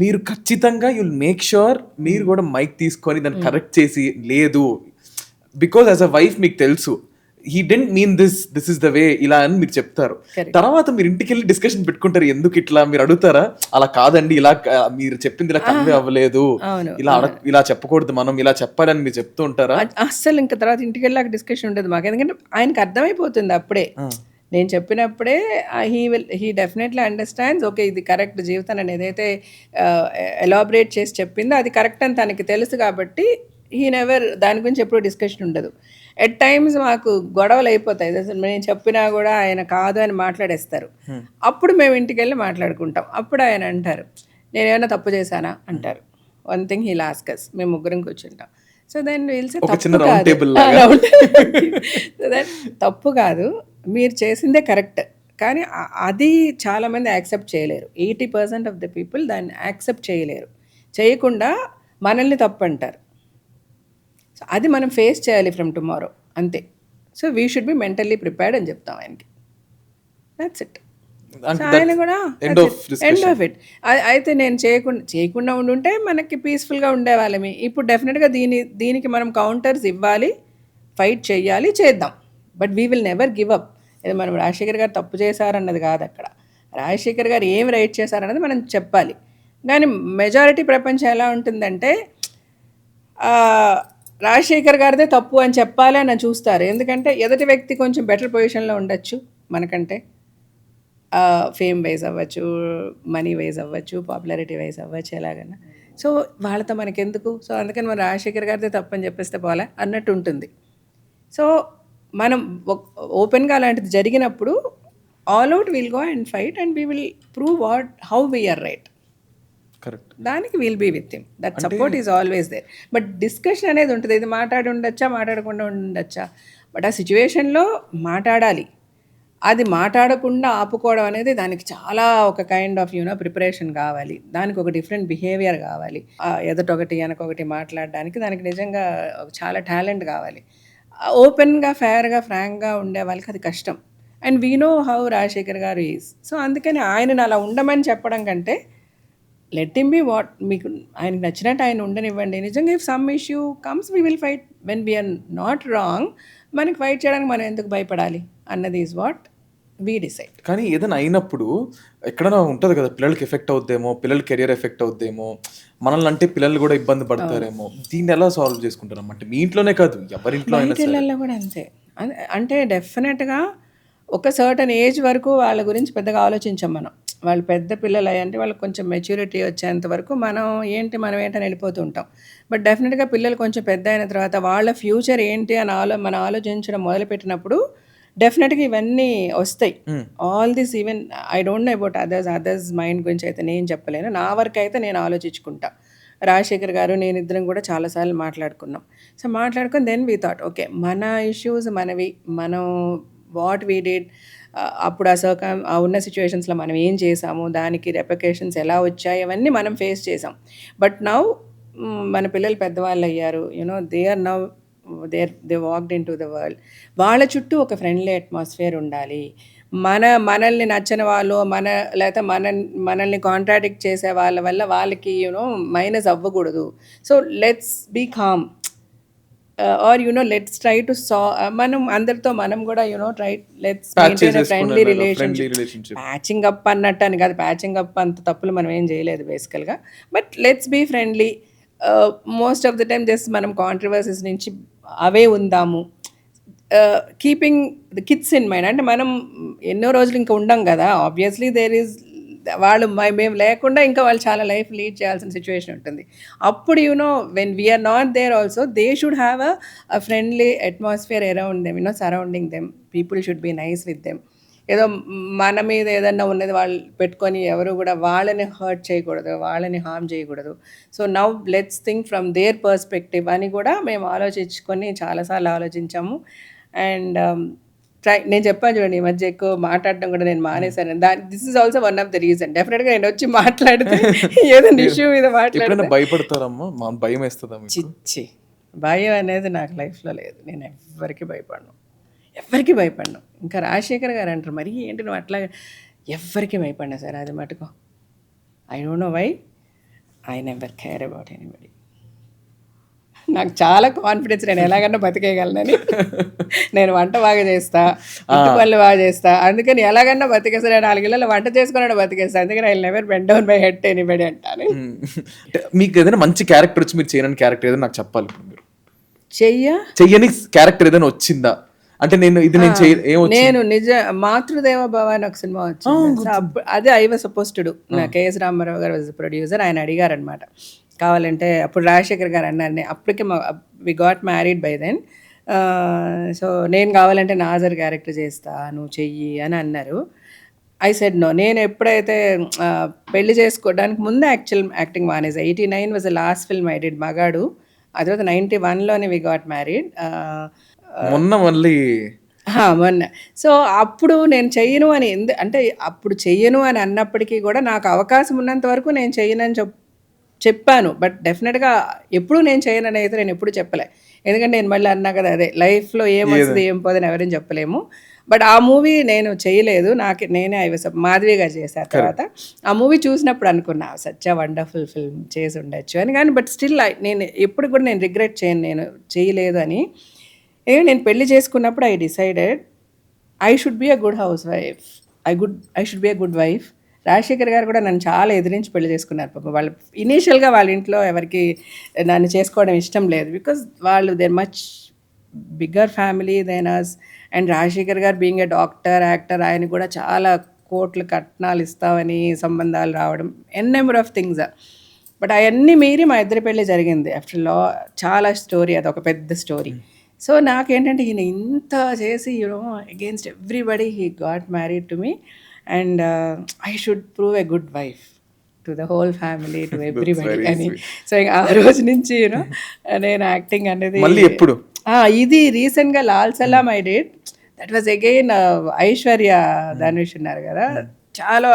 మీరు ఖచ్చితంగా యుల్ మేక్ ష్యూర్ మీరు కూడా మైక్ తీసుకొని దాన్ని కరెక్ట్ చేసి, లేదు బికాజ్ యాజ్ అ వైఫ్ మీకు తెలుసు he didn't mean this is the way ఇలా అని మీరు చెప్తారు. తర్వాత మీరు ఇంటికి వెళ్ళి డిస్కషన్ పెట్టుకుంటారు, ఎందుకు ఇట్లా మీరు అడుగుతారా, అలా కాదండి, ఇలా మీరు చెప్పింది ఇలా కన్వే అవ్వలేదు, ఇలా చెప్పకూడదు, మనం ఇలా చెప్పాలని మీరు చెప్తూ ఉంటారా? అస్సలు ఇంకా తర్వాత ఇంటికి వెళ్ళాక డిస్కషన్ ఉండదు మాకు, ఎందుకంటే ఆయనకు అర్థమైపోతుంది అప్పుడే. నేను చెప్పినప్పుడే హీ డెఫినెట్లీ అండర్స్టాండ్స్, ఓకే ఇది కరెక్ట్, జీవితం అని ఏదైతే ఎలాబరేట్ చేసి చెప్పిందో అది కరెక్ట్ అని తనకి తెలుసు, కాబట్టి హీ నెవర్ దాని గురించి ఎప్పుడు డిస్కషన్ ఉండదు. ఎట్ టైమ్స్ మాకు గొడవలు అయిపోతాయి, అసలు నేను చెప్పినా కూడా ఆయన కాదు అని మాట్లాడేస్తారు. అప్పుడు మేము ఇంటికి వెళ్ళి మాట్లాడుకుంటాం. అప్పుడు ఆయన అంటారు, నేనేమైనా తప్పు చేశానా అంటారు. వన్ థింగ్ హీ లాస్క్ us, మేము ముగ్గురం కూర్చుంటాం. సో దెన్ వీల్ సే తప్పు కాదు, మీరు చేసిందే కరెక్ట్, కానీ అది చాలామంది యాక్సెప్ట్ చేయలేరు. 80% ఆఫ్ ద పీపుల్ దాన్ని యాక్సెప్ట్ చేయలేరు, చేయకుండా మనల్ని తప్పు అంటారు. సో అది మనం ఫేస్ చేయాలి ఫ్రమ్ టుమారో, అంతే. So we should be mentally prepared అని చెప్తాం ఆయనకి. That's it. ఆయన కూడా ఎండ్ ఆఫ్ ఇట్. అయితే నేను చేయకుండా ఉండుంటే మనకి పీస్ఫుల్గా ఉండేవాళ్ళమి. ఇప్పుడు డెఫినెట్గా దీనికి మనం కౌంటర్స్ ఇవ్వాలి, ఫైట్ చేయాలి, చేద్దాం. But we will never give up. ఇది మనం రాజశేఖర్ గారు తప్పు చేశారన్నది కాదు, అక్కడ రాజశేఖర్ గారు ఏం రైట్ చేశారన్నది మనం చెప్పాలి. కానీ మెజారిటీ ప్రపంచం ఎలా ఉంటుందంటే రాజశేఖర్ గారిదే తప్పు అని చెప్పాలి అని చూస్తారు. ఎందుకంటే ఎదుటి వ్యక్తి కొంచెం బెటర్ పొజిషన్లో ఉండొచ్చు మనకంటే, ఫేమ్ వైజ్ అవ్వచ్చు, మనీ వైజ్ అవ్వచ్చు, పాపులారిటీ వైజ్ అవ్వచ్చు, ఎలాగైనా. సో వాళ్ళతో మనకెందుకు, సో అందుకని మనం రాజశేఖర్ గారిదే తప్పు అని చెప్పేస్తే పోలే అన్నట్టు ఉంటుంది. సో మనం ఓపెన్గా అలాంటిది జరిగినప్పుడు all out will go and fight and we will prove how we are right. Correct. దానికి will be with him. That support is always there. But discussion అనేది ఉంటుంది. ఇది మాట్లాడి ఉండొచ్చా, మాట్లాడకుండా ఉండొచ్చా, బట్ ఆ సిచ్యువేషన్లో మాట్లాడాలి. అది మాట్లాడకుండా ఆపుకోవడం అనేది దానికి చాలా ఒక కైండ్ ఆఫ్ ప్రిపరేషన్ కావాలి. దానికి ఒక డిఫరెంట్ బిహేవియర్ కావాలి. ఎదటొకటి వెనకొకటి మాట్లాడడానికి దానికి నిజంగా చాలా టాలెంట్ కావాలి. ఓపెన్గా, ఫెయిర్గా, ఫ్రాంక్గా ఉండే వాళ్ళకి అది కష్టం. And we know how Rajasekhar గారు ఈజ్. సో అందుకని ఆయనను అలా ఉండమని చెప్పడం కంటే లెట్ హిమ్ బి వాట్, మీకు ఆయనకు నచ్చినట్టు ఆయన ఉండనివ్వండి. నిజంగా if some issue comes we will fight. When we are not wrong, మనకి ఫైట్ చేయడానికి మనం ఎందుకు భయపడాలి అన్నది ఈజ్ వాట్ వీ డిసైడ్. కానీ ఏదైనా అయినప్పుడు ఎక్కడైనా ఉంటుంది కదా, పిల్లలకి ఎఫెక్ట్ అవుద్దేమో, పిల్లల కెరియర్ ఎఫెక్ట్ అవుద్దేమో, మనల్ని అంటే పిల్లలు కూడా ఇబ్బంది పడతారేమో, దీన్ని ఎలా సాల్వ్ చేసుకుంటారు? అంటే మీ ఇంట్లోనే కాదు, ఎవరింట్లో అయినా సరే. పిల్లల్లో కూడా అంతే. అంటే డెఫినెట్గా ఒక సర్టన్ ఏజ్ వరకు వాళ్ళ గురించి పెద్దగా ఆలోచించాం మనం. వాళ్ళు పెద్ద పిల్లలు అంటే వాళ్ళకి కొంచెం మెచ్యూరిటీ వచ్చేంత వరకు మనం ఏంటని వెళ్ళిపోతూ ఉంటాం. బట్ డెఫినెట్గా పిల్లలు కొంచెం పెద్ద అయిన తర్వాత వాళ్ళ ఫ్యూచర్ ఏంటి అని మనం ఆలోచించడం మొదలుపెట్టినప్పుడు డెఫినెట్గా ఇవన్నీ వస్తాయి. All this, even I don't know about others mind గురించి అయితే నేను చెప్పలేను. నా వరకు అయితే నేను ఆలోచించుకుంటా. రాజశేఖర్ గారు నేను ఇద్దరం కూడా చాలాసార్లు మాట్లాడుకున్నాం. సో మాట్లాడుకుని దెన్ వీ థాట్ ఓకే, మన ఇష్యూస్ మనవి, మనం వాట్ వీ డిడ్, అప్పుడు ఆ ఉన్న సిచ్యువేషన్స్లో మనం ఏం చేసాము, దానికి రెప్లికేషన్స్ ఎలా వచ్చాయి, అవన్నీ మనం ఫేస్ చేసాం. బట్ నౌ మన పిల్లలు పెద్దవాళ్ళు అయ్యారు. They are now they walked into the world. వాళ్ళ చుట్టూ ఒక ఫ్రెండ్లీ అట్మాస్ఫియర్ ఉండాలి. మనల్ని నచ్చని వాళ్ళు, లేకపోతే మనల్ని కాంట్రాడిక్ట్ చేసే వాళ్ళ వల్ల వాళ్ళకి మైనస్ అవ్వకూడదు. So let's be calm, or let's try to మనం అందరితో మనం కూడా let's maintain friendly relationship. Patching up అన్నట్టు అని కాదు, ప్యాచింగ్ అప్ అంత తప్పులు మనం ఏం చేయలేదు బేసికల్గా. But let's be friendly. Most of the time just మనం కాంట్రవర్సీస్ నుంచి అవే ఉందాము. Keeping the kids in mind. అంటే మనం ఎన్నో రోజులు ఇంకా ఉండం కదా, ఆబ్వియస్లీ దేర్ ఈజ్, వాళ్ళు మేము లేకుండా ఇంకా వాళ్ళు చాలా లైఫ్ లీడ్ చేయాల్సిన సిచ్యువేషన్ ఉంటుంది. అప్పుడు when we are not there also they should have a friendly atmosphere around them, surrounding them. People should be nice with them. ఏదో మన మీద ఏదన్నా ఉన్నది వాళ్ళు పెట్టుకొని ఎవరు కూడా వాళ్ళని హర్ట్ చేయకూడదు, వాళ్ళని హార్మ్ చేయకూడదు. So now let's think from their perspective అని కూడా మేము ఆలోచించుకొని చాలాసార్లు ఆలోచించాము. అండ్ నేను చెప్పాను చూడండి, ఈ మధ్య ఎక్కువ మాట్లాడడం కూడా నేను మానేశాను. This is also one of the reason. డెఫినెట్గా నేను వచ్చి మాట్లాడితే ఏదైనా ఇష్యూ మీద మాట్లాడితే భయపడతారమ్మా, భయం వేస్తుందా? చిచ్చి, భయం అనేది నాకు లైఫ్లో లేదు. నేను ఎవరికి భయపడను. ఇంకా రాజశేఖర్ గారు అంటారు, మరి ఏంటి నువ్వు అట్లా, ఎవరికి భయపడినా సరే అది మటుకు I don't know why, I never care about anybody. నాకు చాలా కాన్ఫిడెన్స్, నేను ఎలాగన్నా బతికేయగలనని. నేను వంట బాగా చేస్తా, ఇంటి పనులు బాగా చేస్తా, అందుకని ఎలాగన్నా బతికేస్తా. నేను 4 ఇళ్ళలో వంట చేసుకున్నాడు బతికేస్తా, అందుకని I never bend down by head anybody అంటాను. మీకు ఏదైనా మంచి క్యారెక్టర్ వచ్చి మీరు చేయని క్యారెక్టర్ ఏదైనా నాకు చెప్పాలి. మీరు చెయ్యని క్యారెక్టర్ ఏదైనా వచ్చిందా? అంటే నేను నిజ మాతృదేవ భవ అని ఒక సినిమా వచ్చింది. అదే I was suppose to do. నా కేఎస్ రామారావు గారు వాజ్ ప్రొడ్యూసర్. ఆయన అడిగారు అనమాట, కావాలంటే అప్పుడు రాజశేఖర్ గారు అన్నారు, అప్పటికే we got married by then. So నేను కావాలంటే నాజర్ క్యారెక్టర్ చేస్తా, నువ్వు చెయ్యి అని అన్నారు. I said no. నేను ఎప్పుడైతే పెళ్లి చేసుకోవడానికి ముందే యాక్టింగ్ మానేసా. 89 was the last film I did, Magadu. ఆ తర్వాత 91లోనే వి గాట్ మ్యారీడ్. మొన్న. సో అప్పుడు నేను చెయ్యను అని అంటే అప్పుడు చెయ్యను అని అన్నప్పటికీ కూడా నాకు అవకాశం ఉన్నంత వరకు నేను చెయ్యనని చెప్పాను. బట్ డెఫినెట్గా ఎప్పుడు నేను చేయనని అయితే నేను ఎప్పుడు చెప్పలే. ఎందుకంటే నేను మళ్ళీ అన్నా కదా, అదే లైఫ్లో ఏం వస్తుంది ఏం పోదని ఎవరైనా చెప్పలేము. బట్ ఆ మూవీ నేను చేయలేదు, నేనే మాధవి గారు చేశారు. తర్వాత ఆ మూవీ చూసినప్పుడు అనుకున్నా సచ్ అ వండర్ఫుల్ ఫిల్మ్ చేసి ఉండొచ్చు అని. కానీ బట్ స్టిల్ నేను ఎప్పుడు కూడా నేను రిగ్రెట్ చేయను నేను చేయలేదు అని. నేను పెళ్లి చేసుకున్నప్పుడు I decided I should be a good house wife, I should be a good wife. Rajasekhar గారు కూడా నన్ను చాలా ఎదిరించి పెళ్లి చేసుకున్నారు పాపం. వాళ్ళు ఇనీషియల్గా వాళ్ళ ఇంట్లో ఎవరికి నన్ను చేసుకోవడం ఇష్టం లేదు, బికాజ్ వాళ్ళు they're much bigger family than us. And Rajasekhar garu being A doctor, actor, ఆయన కూడా చాలా కోట్లు కట్నాలు ఇస్తామని సంబంధాలు రావడం, ఎన్ నెంబర్ ఆఫ్ థింగ్స్. బట్ అవన్నీ మీరి మా ఇద్దరి పెళ్ళి జరిగింది. ఆఫ్టర్ చాలా స్టోరీ, అది ఒక పెద్ద స్టోరీ. సో నాకేంటంటే ఈయన ఇంత చేసి against everybody he got married to me, and I should prove a good wife to the whole family, to everybody అని. సో ఆ రోజు నుంచి నేను యాక్టింగ్ అనేది మళ్ళీ ఎప్పుడు ఇది రీసెంట్గా Lal Salaam I did. That was again Aishwarya Dhanush ఉన్నారు కదా, చాలా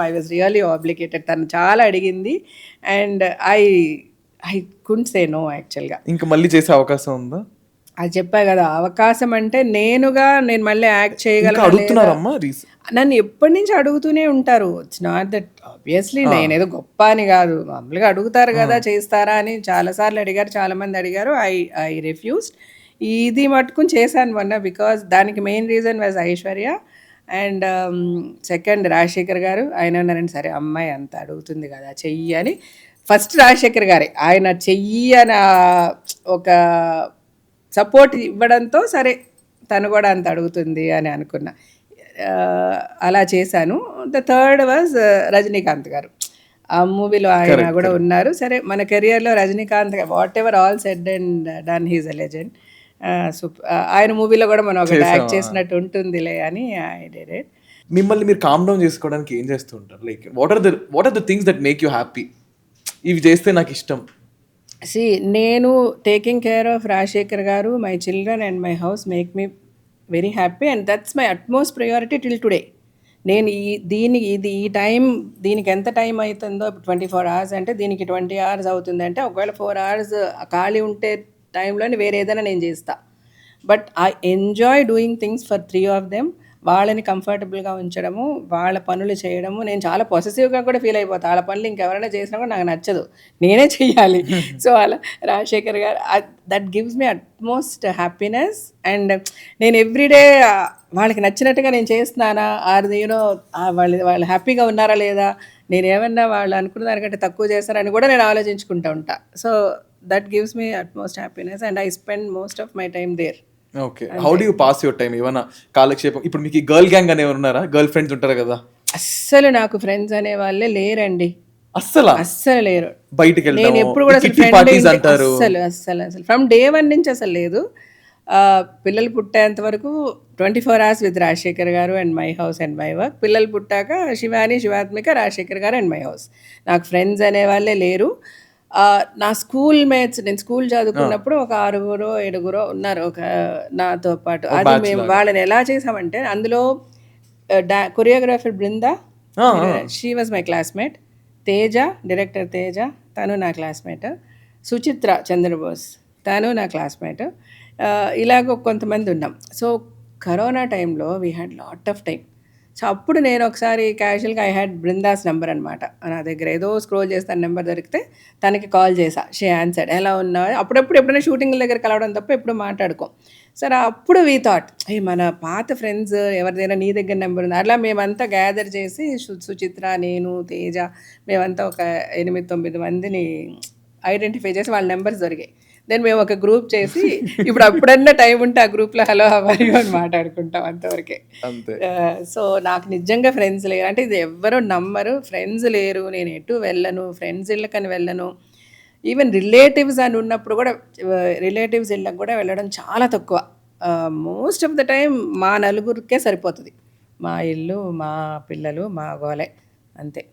ఐ వాజ్ రియలీ ఆబ్లిగేటెడ్. తను చాలా అడిగింది and I couldn't say no యాక్చువల్గా. ఇంకా మళ్ళీ చేసే అవకాశం ఉందా? అది చెప్పా కదా, అవకాశం అంటే నేను మళ్ళీ యాక్ట్ చేయగలను. అడుగుతున్నారమ్మా నన్ను ఎప్పటి నుంచి అడుగుతూనే ఉంటారు. ఇట్స్ నాట్ దట్ ఆబ్వియస్లీ నేనేదో గొప్ప అని కాదు, మామూలుగా అడుగుతారు కదా చేస్తారా అని చాలాసార్లు అడిగారు, చాలామంది అడిగారు. I refused. ఇది మట్టుకుని చేశాను మొన్న, బికాజ్ దానికి main reason was Aishwarya. And second Rajasekhar గారు, ఆయన ఉన్నారండి సరే అమ్మాయి అంత అడుగుతుంది కదా చెయ్యి అని. ఫస్ట్ రాజశేఖర్ గారే ఆయన చెయ్యి అని ఒక సపోర్ట్ ఇవ్వడంతో సరే తను కూడా అంత అడుగుతుంది అని అనుకున్నా, అలా చేశాను. ద థర్డ్ వాజ్ రజనీకాంత్ గారు. ఆ మూవీలో ఆయన కూడా ఉన్నారు. సరే మన కెరియర్లో Rajinikanth whatever all said and done, he's a legend. So ఆయన మూవీలో కూడా మనం ఒకటి యాక్ట్ చేసినట్టు ఉంటుందిలే అని ఐ డిడ్ ఇట్. మిమ్మల్ని మీరు కామ్ డౌన్ చేసుకోవడానికి ఏం చేస్తూ ఉంటారు? Like what are the things that make you happy? ఇవి చేస్తే నాకు ఇష్టం. నేను టేకింగ్ కేర్ ఆఫ్ రాజశేఖర్ గారు, my children and my house make me very happy, and that's my utmost priority till today. నేను ఈ టైం, దీనికి ఎంత టైం అవుతుందో, 24 hours అంటే దీనికి 20 hours అవుతుందంటే, ఒకవేళ 4 hours ఖాళీ ఉంటే టైంలోని వేరే ఏదైనా నేను చేస్తా. But I enjoy doing things for 3 of them. వాళ్ళని కంఫర్టబుల్గా ఉంచడము, వాళ్ళ పనులు చేయడము. నేను చాలా పొసెసివ్గా కూడా ఫీల్ అయిపోతాను. వాళ్ళ పనులు ఇంకెవరైనా చేసినా కూడా నాకు నచ్చదు, నేనే చెయ్యాలి. సో అలా రాజశేఖర్ గారు, that gives me utmost happiness. And నేను ఎవ్రీడే వాళ్ళకి నచ్చినట్టుగా నేను చేస్తున్నానా, ఆర్ వాళ్ళు హ్యాపీగా ఉన్నారా లేదా, నేను ఏమన్నా వాళ్ళు అనుకున్న దానికంటే తక్కువ చేస్తారని కూడా నేను ఆలోచించుకుంటూ ఉంటా. So that gives me utmost happiness and I spend most of my time there. Okay, how do you pass your time? ఏమైనా కాలక్షేపం, ఇప్పుడు మీకు గర్ల్ గ్యాంగ్ అనేవి ఉన్నారా? గర్ల్ ఫ్రెండ్స్ ఉంటారు కదా? అస్సలు నాకు ఫ్రెండ్స్ అనే వాళ్ళే లేరండి, అస్సలు లేరు. బయటికి నేను ఎప్పుడు కూడా అసలు ఫ్రమ్ డే 1 నుంచి అసలు లేదు. పిల్లలు పుట్టేంత వరకు 24 hours విత్ రాజశేఖర్ గారు and my house and my work. పిల్లలు పుట్టాక శివాత్మిక, రాజశేఖర్ గారు అండ్ మై హౌస్. నాకు ఫ్రెండ్స్ అనే వాళ్ళే లేరు. నా స్కూల్ మేట్స్, నేను స్కూల్ చదువుకున్నప్పుడు ఒక 6-7 ఉన్నారు ఒక నాతో పాటు. అది మేము వాళ్ళని ఎలా చేసామంటే, అందులో choreographer Brinda, she was my classmate. Teja, director Teja, తను నా క్లాస్మేట్. సుచిత్ర చంద్రబోస్, తను నా క్లాస్మేట్. ఇలాగ కొంతమంది ఉన్నాం. సో కరోనా టైంలో we had lot of time. So అప్పుడు నేను ఒకసారి క్యాజువల్గా ఐ హ్యాడ్ బృందాస్ నెంబర్ అనమాట నా దగ్గర. ఏదో స్క్రోల్ చేస్తాను, నెంబర్ దొరికితే తనకి కాల్ చేసా. షీ ఆన్సర్డ్, ఎలా ఉన్నా. అప్పుడప్పుడు ఎప్పుడైనా షూటింగ్ల దగ్గర కలవడం తప్ప ఎప్పుడు మాట్లాడుకోం. సరే అప్పుడు వీ థాట్, మన పాత ఫ్రెండ్స్ ఎవరిదైనా నీ దగ్గర నెంబర్ ఉంది. అలా మేమంతా గ్యాదర్ చేసి సుచిత్ర, నేను, తేజ, మేమంతా ఒక 8-9 మందిని ఐడెంటిఫై చేసి వాళ్ళ నెంబర్స్ దొరికాయి. దెన్ మేము ఒక గ్రూప్ చేసి ఇప్పుడు అప్పుడన్నా టైం ఉంటే ఆ గ్రూప్లో హలో హవర్ యు అని మాట్లాడుకుంటాం, అంతవరకే. సో నాకు నిజంగా ఫ్రెండ్స్ లేరు, అంటే ఇది ఎవ్వరూ నమ్మరు. ఫ్రెండ్స్ లేరు, నేను ఎటు వెళ్ళను, ఫ్రెండ్స్ ఇళ్ళకని వెళ్ళను. ఈవెన్ రిలేటివ్స్ అని ఉన్నప్పుడు కూడా రిలేటివ్స్ ఇళ్ళకి కూడా వెళ్ళడం చాలా తక్కువ. మోస్ట్ ఆఫ్ ద టైం మా నలుగురికే సరిపోతుంది. మా ఇల్లు, మా పిల్లలు, మా గోలే, అంతే.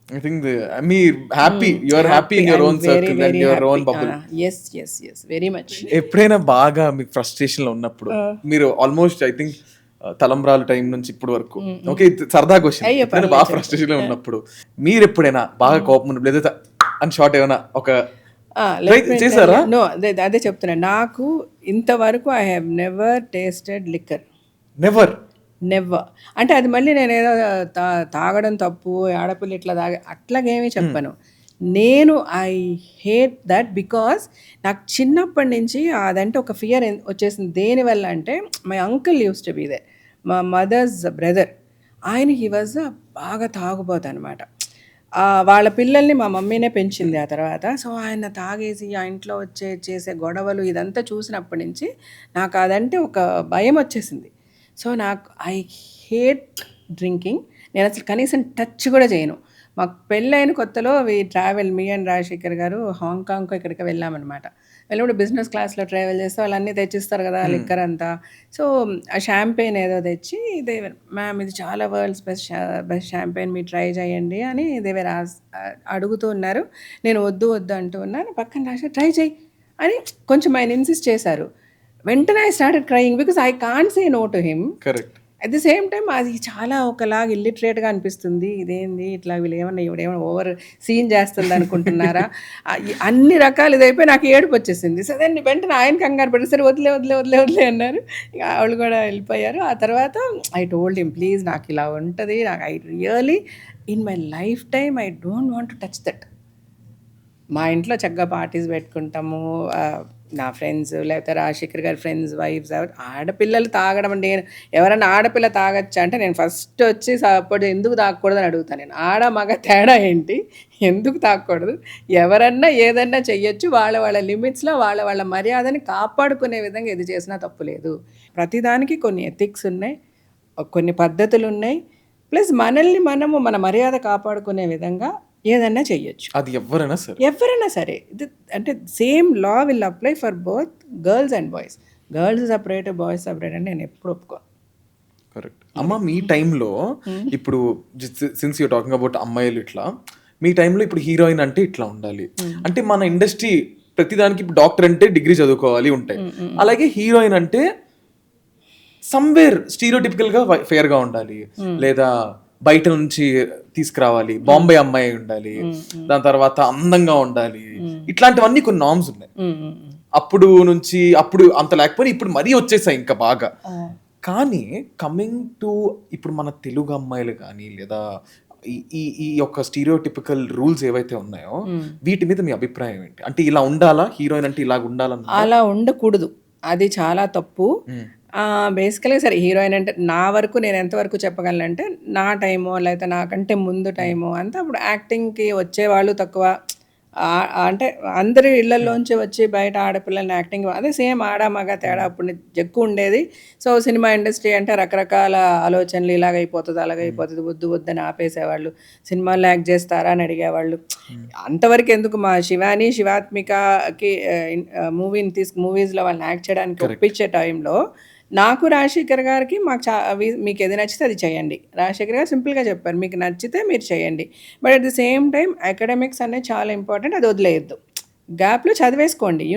I think me happy, you are happy in your own circle and your own bubble. Yes, very much. ఎప్పుడైనా బాగా మీకు ఫ్రస్ట్రేషన్ లో ఉన్నప్పుడు, మీరు ఆల్మోస్ట్ ఐ థింక్ తలంబ్రాల టైం నుంచి ఇప్పటి వరకు, ఓకే సరదా క్వశ్చన్, ఎప్పుడైనా బాగా ఫ్రస్ట్రేషన్ లో ఉన్నప్పుడు మీరు ఎప్పుడైనా బాగా కోపం ఉన్నప్పుడు లేదా అని షార్ట్ ఏమైనా ఒక చేశారా? నో, అదే చెప్తున్నా. నాకు ఇంతవరకు I have never tasted liquor. Never. అంటే అది మళ్ళీ నేను ఏదో తాగడం తప్పు, ఆడపిల్ల ఇట్లా అట్లాగేమీ చెప్పను. నేను ఐ హేట్ దట్ బికాస్ నాకు చిన్నప్పటి నుంచి అదంటే ఒక ఫియర్ వచ్చేసింది. దేనివల్ల అంటే my uncle used to be there, మా మదర్స్ బ్రదర్. ఆయన హీ వాజ్ బాగా తాగుబోతు అనమాట. వాళ్ళ పిల్లల్ని మా మమ్మీనే పెంచింది ఆ తర్వాత. సో, ఆయన తాగేసి ఆ ఇంట్లో చేసే గొడవలు ఇదంతా చూసినప్పటి నుంచి నాకు అదంటే ఒక భయమొచ్చేసింది. సో, నాకు ఐ హేట్ డ్రింకింగ్. నేనసలు కనీసం టచ్ కూడా చేయను. మాకు పెళ్ళైన కొత్తలో మీ అండ్ రాజశేఖర్ గారు హాంకాంగ్‌కో ఎక్కడికో వెళ్ళామనమాట. వెళ్ళినప్పుడు బిజినెస్ క్లాస్‌లో ట్రావెల్ చేస్తే వాళ్ళన్నీ తెచ్చిస్తారు కదా! లిక్కర్ అంతా. సో, ఆ షాంపెయిన్ ఏదో తెచ్చి మ్యామ్ ఇది చాలా వరల్డ్స్ బెస్ట్ షాంపెయిన్ మీరు ట్రై చేయండి అని అడుగుతూ ఉన్నారు. నేను వద్దు, వద్దు అంటూ ఉన్నాను. పక్కన రాసి ట్రై చెయ్యి అని కొంచెం ఆయన ఇన్సిస్ట్ చేశారు. వెంటనే I started crying because I can't say no to him. Correct. At the same time అది చాలా ఒకలాగా ఇల్లిటరేట్‌గా అనిపిస్తుంది. ఇదేంది ఇట్లా ఈవిడేమన్నా ఓవర్ సీన్ చేస్తుంది అనుకుంటున్నారా? అన్ని రకాలు ఇదైపోయి నాకు ఏడుపొచ్చేసింది. సో, దెన్ వెంటనే ఆయన కంగారు పడి సరే వదిలే, వదిలే, వదిలే, వదిలే అన్నారు. ఇక ఆవిడ కూడా వెళ్ళిపోయారు. ఆ తర్వాత ఐ టోల్డ్ హిమ్ ప్లీజ్ నాకు ఇలా ఉంటది. నాకు I really in my life time I don't want to touch that. మా ఇంట్లో చక్కగా పార్టీస్ పెట్టుకుంటాము. నా ఫ్రెండ్స్ లేకపోతే రాజశేఖర్ గారి ఫ్రెండ్స్ వైఫ్స్ ఆడపిల్లలు తాగడం అంటే ఎవరైనా ఆడపిల్ల తాగొచ్చా అంటే నేను ఫస్ట్ వచ్చి అప్పుడు ఎందుకు తాగకూడదని అడుగుతాను. నేను ఆడ మగ తేడా ఏంటి, ఎందుకు తాగకూడదు, ఎవరన్నా ఏదన్నా చెయ్యొచ్చు. వాళ్ళ వాళ్ళ లిమిట్స్లో వాళ్ళ వాళ్ళ మర్యాదని కాపాడుకునే విధంగా ఏది చేసినా తప్పు లేదు. ప్రతిదానికి కొన్ని ఎథిక్స్ ఉన్నాయి, కొన్ని పద్ధతులు ఉన్నాయి. ప్లస్ మనల్ని మనము మన మర్యాద కాపాడుకునే విధంగా ఏదన్నా చెయ్యొచ్చు. అది ఎవ్వరైనా సరే. ఎవరైనా సరే అంటే same law will apply for both girls and boys. Girls separate, boys separate అని నేను ఎప్పుడు ఒప్పుకోను. కరెక్ట్. అమ్మ మీ టైంలో ఇప్పుడు సిన్స్ యూ టాకింగ్ అబౌట్ అమ్మాయిలు ఇట్లా మీ టైంలో ఇప్పుడు హీరోయిన్ అంటే ఇట్లా ఉండాలి అంటే మన ఇండస్ట్రీ ప్రతిదానికి డాక్టర్ అంటే డిగ్రీ చదువుకోవాలి ఉంటాయి. అలాగే హీరోయిన్ అంటే సమ్వేర్ స్టీరియోటిపికల్ గా ఫేర్ గా ఉండాలి, లేదా బయట నుంచి తీసుకురావాలి, బాంబే అమ్మాయి ఉండాలి, దాని తర్వాత అందంగా ఉండాలి, ఇట్లాంటివన్నీ కొన్ని నార్మ్స్ ఉన్నాయి. అప్పుడు నుంచి అప్పుడు అంత లేకపోయినా ఇప్పుడు మరీ వచ్చేసాయి ఇంకా బాగా. కానీ కమింగ్ టు ఇప్పుడు మన తెలుగు అమ్మాయిలు కానీ లేదా ఈ ఈ యొక్క స్టీరియోటిపికల్ రూల్స్ ఏవైతే ఉన్నాయో వీటి మీద మీ అభిప్రాయం ఏంటి? అంటే ఇలా ఉండాలా, హీరోయిన్ అంటే ఇలాగ ఉండాలని? అలా ఉండకూడదు, అది చాలా తప్పు. బేసికల్గా సరే హీరోయిన్ అంటే నా వరకు నేను ఎంతవరకు చెప్పగలనంటే నా టైమో లేకపోతే నాకంటే ముందు టైమో అంతా అప్పుడు యాక్టింగ్కి వచ్చేవాళ్ళు తక్కువ. అంటే అందరి ఇళ్లలోంచి వచ్చి బయట ఆడపిల్లల్ని యాక్టింగ్ అదే సేమ్ ఆడ మగ తేడా అప్పుడు ఎక్కువ ఉండేది. సో సినిమా ఇండస్ట్రీ అంటే రకరకాల ఆలోచనలు ఇలాగైపోతుంది అలాగైపోతుంది వద్దు వద్దని ఆపేసేవాళ్ళు. సినిమాల్లో యాక్ట్ చేస్తారా అని అడిగేవాళ్ళు. అంతవరకు ఎందుకు మా శివాత్మికకి మూవీస్లో వాళ్ళని యాక్ట్ చేయడానికి ఒప్పించే టైంలో నాకు రాజశేఖర్ గారికి మీకు ఏది నచ్చితే అది చేయండి. రాజశేఖర్ గారు సింపుల్గా చెప్పారు మీకు నచ్చితే మీరు చేయండి, but at the same time academics అనేది చాలా ఇంపార్టెంట్, అది వదిలేయద్దు. గ్యాప్లో చదివేసుకోండి,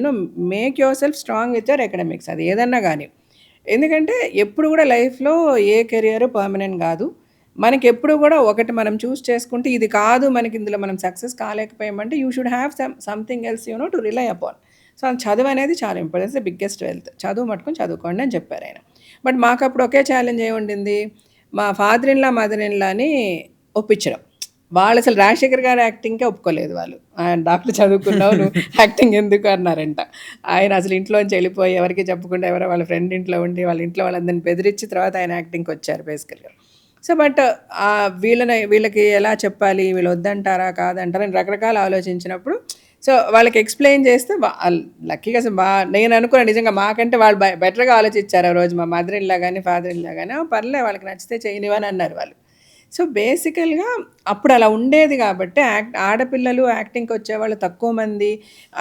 make yourself strong with your academics, అది ఏదన్నా కానీ. ఎందుకంటే ఎప్పుడు కూడా లైఫ్లో ఏ కెరియర్ పర్మనెంట్ కాదు. మనకి ఎప్పుడు కూడా ఒకటి మనం చూస్ చేసుకుంటే ఇది కాదు మనకి ఇందులో మనం సక్సెస్ కాలేకపోయామంటే you should have something else to rely upon. So చదువు అనేది చాలా ఇంపార్టెంట్, ద బిగ్గెస్ట్ వెల్త్. చదువు మట్టుకొని చదువుకోండి అని చెప్పారు ఆయన. బట్ మాకు అప్పుడు ఒకే ఛాలెంజ్ ఏముండింది, మా father in law mother in లాని ఒప్పించడం. వాళ్ళు అసలు రాజశేఖర్ గారు యాక్టింగ్కే ఒప్పుకోలేదు. వాళ్ళు ఆయన డాక్టర్ చదువుకున్నావు నువ్వు యాక్టింగ్ ఎందుకు అన్నారంట. ఆయన అసలు ఇంట్లోంచి వెళ్ళిపోయి ఎవరికి చెప్పకుండా ఎవరో వాళ్ళ ఫ్రెండ్ ఇంట్లో ఉండి వాళ్ళ ఇంట్లో వాళ్ళందరినీ బెదిరించి తర్వాత ఆయన యాక్టింగ్కి వచ్చారు బేసికల్గా. సో బట్ వీళ్ళకి ఎలా చెప్పాలి, వీళ్ళు వద్దంటారా కాదంటారా అని రకరకాల ఆలోచించినప్పుడు సో వాళ్ళకి ఎక్స్ప్లెయిన్ చేస్తే లక్కీగా నేను అనుకున్నాను నిజంగా మాకంటే వాళ్ళు బెటర్గా ఆలోచించారు ఆ రోజు. మా మదర్ ఇన్ లా కానీ ఫాదర్ ఇన్ లా కానీ పర్లే వాళ్ళకి నచ్చితే చేయనివని అన్నారు వాళ్ళు. సో బేసికల్గా అప్పుడు అలా ఉండేది కాబట్టి ఆడపిల్లలు యాక్టింగ్కి వచ్చేవాళ్ళు తక్కువ మంది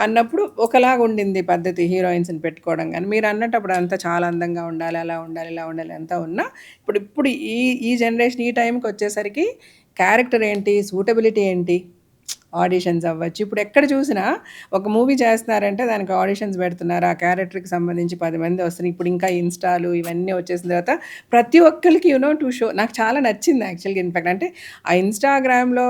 అన్నప్పుడు ఒకలాగా ఉండింది పద్ధతి హీరోయిన్స్ని పెట్టుకోవడం. కానీ మీరు అన్నట్టు అప్పుడు అంతా చాలా అందంగా ఉండాలి, అలా ఉండాలి, ఇలా ఉండాలి అంతా ఉన్నా ఇప్పుడు ఈ జనరేషన్ ఈ టైంకి వచ్చేసరికి క్యారెక్టర్ ఏంటి, సూటబిలిటీ ఏంటి, ఆడిషన్స్ అవ్వచ్చు. ఇప్పుడు ఎక్కడ చూసినా ఒక మూవీ చేస్తున్నారంటే దానికి ఆడిషన్స్ పెడుతున్నారు, ఆ క్యారెక్టర్కి సంబంధించి 10 మంది వస్తున్నారు. ఇప్పుడు ఇంకా ఇన్స్టాలు ఇవన్నీ వచ్చేసిన తర్వాత ప్రతి ఒక్కరికి టు షో. నాకు చాలా నచ్చింది యాక్చువల్గా. ఇన్ఫాక్ట్ అంటే ఆ ఇన్స్టాగ్రామ్లో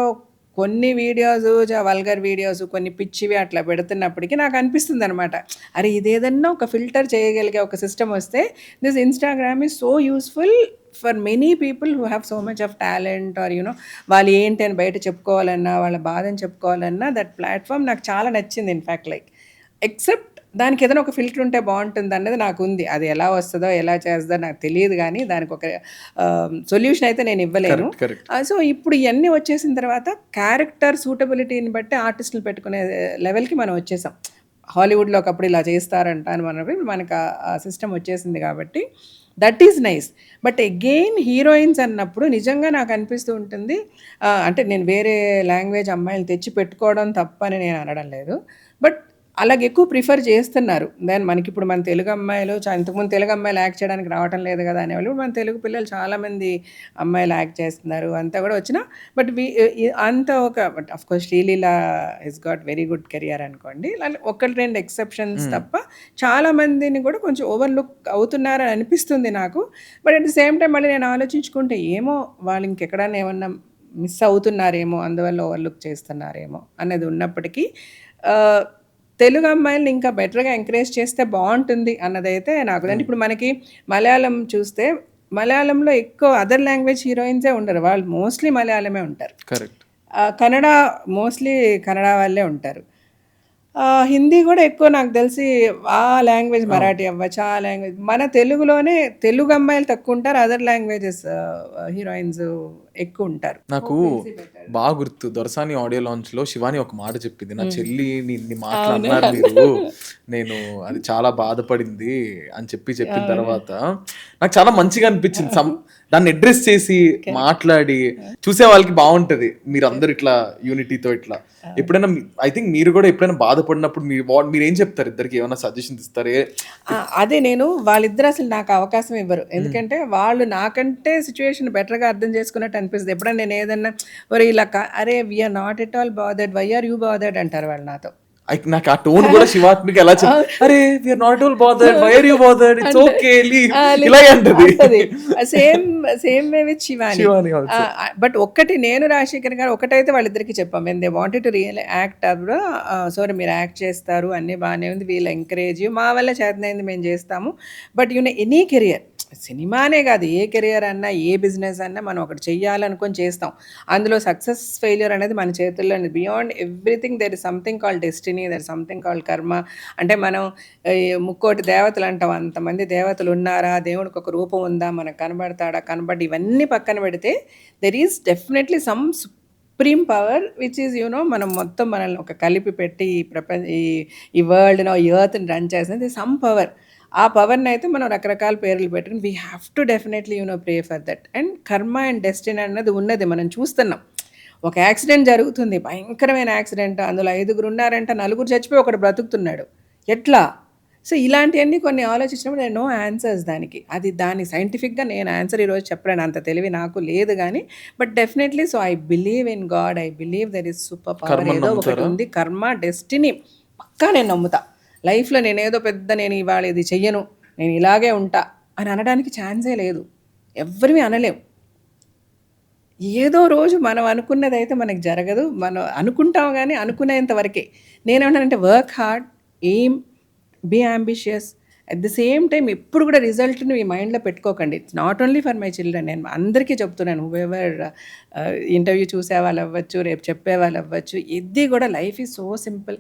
కొన్ని వీడియోస్ వల్గర్ వీడియోస్ కొన్ని పిచ్చివి అట్లా పెడుతున్నప్పటికీ నాకు అనిపిస్తుంది అనమాట, అరే ఇదేదన్నా ఒక ఫిల్టర్ చేయగలిగే ఒక సిస్టమ్ వస్తే this Instagram is so useful for many people who have so much of talent or వాళ్ళు ఏంటి అని బయట చెప్పుకోవాలన్నా వాళ్ళ బాధని చెప్పుకోవాలన్నా దట్ ప్లాట్ఫామ్ నాకు చాలా నచ్చింది. ఇన్ఫ్యాక్ట్ ఎక్సెప్ట్ దానికి ఏదైనా ఒక ఫిల్టర్ ఉంటే బాగుంటుంది అన్నది నాకు ఉంది. అది ఎలా వస్తుందో ఎలా చేస్తుందో నాకు తెలియదు కానీ దానికి ఒక సొల్యూషన్ అయితే నేను ఇవ్వలేను. కరెక్ట్. సో ఇప్పుడు ఇవన్నీ వచ్చేసిన తర్వాత క్యారెక్టర్ సూటబిలిటీని బట్టి ఆర్టిస్టులు పెట్టుకునే లెవెల్కి మనం వచ్చేసాం. హాలీవుడ్లో ఒకప్పుడు ఇలా చేస్తారంట అని మనకు ఆ సిస్టమ్ వచ్చేసింది కాబట్టి that is nice. But again heroines అన్నప్పుడు నిజంగా నాకు అనిపిస్తూ ఉంటుంది, అంటే నేను వేరే లాంగ్వేజ్ అమ్మాయిలు తెచ్చి పెట్టుకోవడం తప్పని నేను అనడం లేదు, బట్ అలాగే ఎక్కువ ప్రిఫర్ చేస్తున్నారు. దెన్ మనకి ఇప్పుడు మన తెలుగు అమ్మాయిలు ఇంతకుముందు తెలుగు అమ్మాయిలు యాక్ట్ చేయడానికి రావటం లేదు కదా అనేవాళ్ళు, మన తెలుగు పిల్లలు చాలామంది అమ్మాయిలు యాక్ట్ చేస్తున్నారు అంతా కూడా వచ్చిన. బట్ అంత ఒక but of course Sreeleela is got very good career అనుకోండి, ఒకటి రెండు ఎక్సెప్షన్స్ తప్ప చాలామందిని కూడా కొంచెం ఓవర్లుక్ అవుతున్నారని అనిపిస్తుంది నాకు. But at the same time మళ్ళీ నేను ఆలోచించుకుంటే ఏమో వాళ్ళు ఇంకెక్కడన్నా ఏమన్నా మిస్ అవుతున్నారేమో, అందువల్ల ఓవర్లుక్ చేస్తున్నారేమో అనేది ఉన్నప్పటికీ తెలుగు అమ్మాయిల్ని ఇంకా బెటర్గా ఎంకరేజ్ చేస్తే బాగుంటుంది అన్నదైతే నాకు. అంటే ఇప్పుడు మనకి మలయాళం చూస్తే మలయాళంలో ఎక్కువ అదర్ లాంగ్వేజ్ హీరోయిన్సే ఉండరు, వాళ్ళు మోస్ట్లీ మలయాళమే ఉంటారు. కరెక్ట్. కన్నడ మోస్ట్లీ కన్నడ వాళ్ళే ఉంటారు. హిందీ కూడా ఎక్కువ నాకు తెలిసి ఆ లాంగ్వేజ్ మరాఠీ అవ్వచ్చు, ఆ లాంగ్వేజ్. మన తెలుగులోనే తెలుగు అమ్మాయిలు తక్కువ ఉంటారు, అదర్ లాంగ్వేజెస్ హీరోయిన్స్ ఎక్కువ ఉంటారు. నాకు బాగా గుర్తు, దొరసాని ఆడియో లాంచ్ లో శివాని ఒక మాట చెప్పింది, నా చెల్లి ని మాట్లాడినారు మీరు, నేను అది చాలా బాధపడింది అని చెప్పిన తర్వాత నాకు చాలా మంచిగా అనిపించింది. దాన్ని అడ్రస్ చేసి మాట్లాడి చూసే వాళ్ళకి బాగుంటది. మీరు అందరు ఇట్లా యూనిటీతో ఇట్లా ఎప్పుడైనా ఐ థింక్ మీరు కూడా ఎప్పుడైనా బాధపడినప్పుడు మీరు ఏం చెప్తారు? ఇద్దరికి ఏమైనా సజెషన్ ఇస్తారే? అదే నేను వాళ్ళిద్దరు అసలు నాకు అవకాశం ఇవ్వరు, ఎందుకంటే వాళ్ళు నాకంటే సిచ్యువేషన్ బెటర్గా అర్థం చేసుకున్నట్టు అనిపిస్తుంది. ఎప్పుడైనా నేను ఏదన్నా ఒరే ఇలా అరే we are not at all bothered, why are you bothered అంటారు వాళ్ళు నాతో. నాకు ఆ టోన్ కూడా శివాత్మిక ఎలా అరే we are not all bothered, why are you bothered, it's okay leave ఇలా అంటది. Same way with Shivani. But ఒక్కటి నేను రాజశేఖర్ గారు ఒకటైతే వాళ్ళిద్దరికి చెప్పాం, when they wanted to real act అప్పుడు సారీ మీరు యాక్ట్ చేస్తారు అన్నీ బాగానే ఉంది, వీళ్ళు ఎంకరేజ్, మా వల్ల చేతనైంది మేము చేస్తాము. బట్ యూనో ఎనీ కెరియర్, సినిమానే కాదు ఏ కెరియర్ అన్నా ఏ బిజినెస్ అన్నా మనం ఒకటి చెయ్యాలనుకొని చేస్తాం. అందులో సక్సెస్ ఫెయిల్యూర్ అనేది మన చేతుల్లో. Beyond everything there is something called destiny, there is something called కర్మ. అంటే మనం ముక్కోటి దేవతలు అంటాం, అంతమంది దేవతలు ఉన్నారా, దేవుడికి ఒక రూపం ఉందా, మనకు కనబడతాడా, కనబడి ఇవన్నీ పక్కన పెడితే there is definitely some supreme power which is మనం మొత్తం మనల్ని ఒక కలిపి పెట్టి ఈ వరల్డ్ను ఈ ఎర్త్ని రన్ చేసేది సమ్ పవర్. ఆ పవర్ని అయితే మనం రకరకాల పేర్లు పెట్టుకుని we have to definitely pray for that. And కర్మ అండ్ డెస్టినీ అన్నది ఉన్నది, మనం చూస్తున్నాం. ఒక యాక్సిడెంట్ జరుగుతుంది, భయంకరమైన యాక్సిడెంట్, అందులో 5 ఉన్నారంట, 4 చచ్చిపోయి ఒకడు బ్రతుకుతున్నాడు, ఎట్లా? సో ఇలాంటివన్నీ కొన్ని ఆలోచించినప్పుడు నేను నో ఆన్సర్స్ దానికి. దాని సైంటిఫిక్గా నేను ఆన్సర్ ఈరోజు చెప్పలేను, అంత తెలివి నాకు లేదు కానీ. But definitely so I believe in God, I believe there is super power, ఏదో ఒకటి ఉంది, కర్మ డెస్టినీ పక్కా నేను నమ్ముతా. లైఫ్లో నేనేదో నేను ఇవాళ ఇది చెయ్యను, నేను ఇలాగే ఉంటా అని అనడానికి ఛాన్సే లేదు, ఎవ్వరివి అనలేం. ఏదో రోజు మనం అనుకున్నది అయితే మనకు జరగదు, మనం అనుకుంటాం కానీ అనుకునేంత వరకే. నేనేమన్నానంటే work hard, aim, be ambitious, at the same time ఎప్పుడు కూడా రిజల్ట్ని మీ మైండ్లో పెట్టుకోకండి. It's not only for my children, నేను అందరికీ చెప్తున్నాను, హూఎవర్ ఇంటర్వ్యూ చూసే వాళ్ళు అవ్వచ్చు, రేపు చెప్పే వాళ్ళు అవ్వచ్చు, ఇది కూడా life is so simple.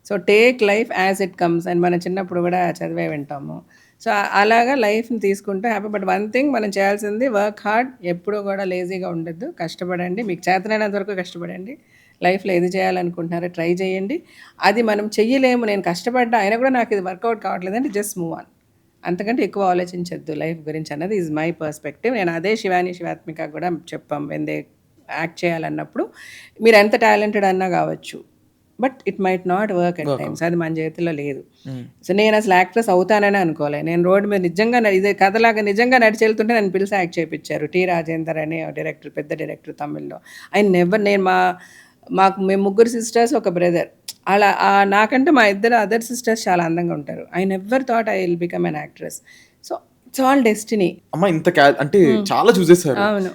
So take life as it comes అని మనం చిన్నప్పుడు కూడా చదివే వింటాము. సో అలాగా లైఫ్ని తీసుకుంటూ హ్యాపీ. బట్ వన్ థింగ్ మనం చేయాల్సింది వర్క్ హార్డ్, ఎప్పుడూ కూడా లేజీగా ఉండొద్దు, కష్టపడండి, మీకు చేతనైనంత వరకు కష్టపడండి. లైఫ్లో ఏది చేయాలనుకుంటున్నారో ట్రై చేయండి. అది మనం చెయ్యలేము, నేను కష్టపడ్డా అయినా కూడా నాకు ఇది వర్కౌట్ కావట్లేదంటే జస్ట్ మూవ్ ఆన్, అంతకంటే ఎక్కువ ఆలోచించద్దు లైఫ్ గురించి అన్నది ఈజ్ మై పర్స్పెక్టివ్. నేను అదే శివాత్మిక కూడా చెప్పాం, వెన్ దే యాక్ట్ చేయాలన్నప్పుడు మీరు ఎంత టాలెంటెడ్ అన్నా కావచ్చు, but it might not work at times, అది మన చేతిలో లేదు. సో నేను అసలు యాక్ట్రెస్ అవుతానని అనుకోలే. నేను రోడ్డు మీద నిజంగా ఇదే కథలాగా నిజంగా నడిచి వెళ్తుంటే నన్ను పిలిచి యాక్ట్ చేయించారు. టి రాజేందర్ అనే డైరెక్టర్, పెద్ద డైరెక్టర్ తమిళ్లో. నేను మేము 3 సిస్టర్స్, ఒక బ్రదర్, అలా నాకంటే మా 2 అదర్ సిస్టర్స్ చాలా అందంగా ఉంటారు. I never thought I will become an actress. So it's all destiny. అమ్మ ఇంత అంటే చాలా చూసేసారు. అవును,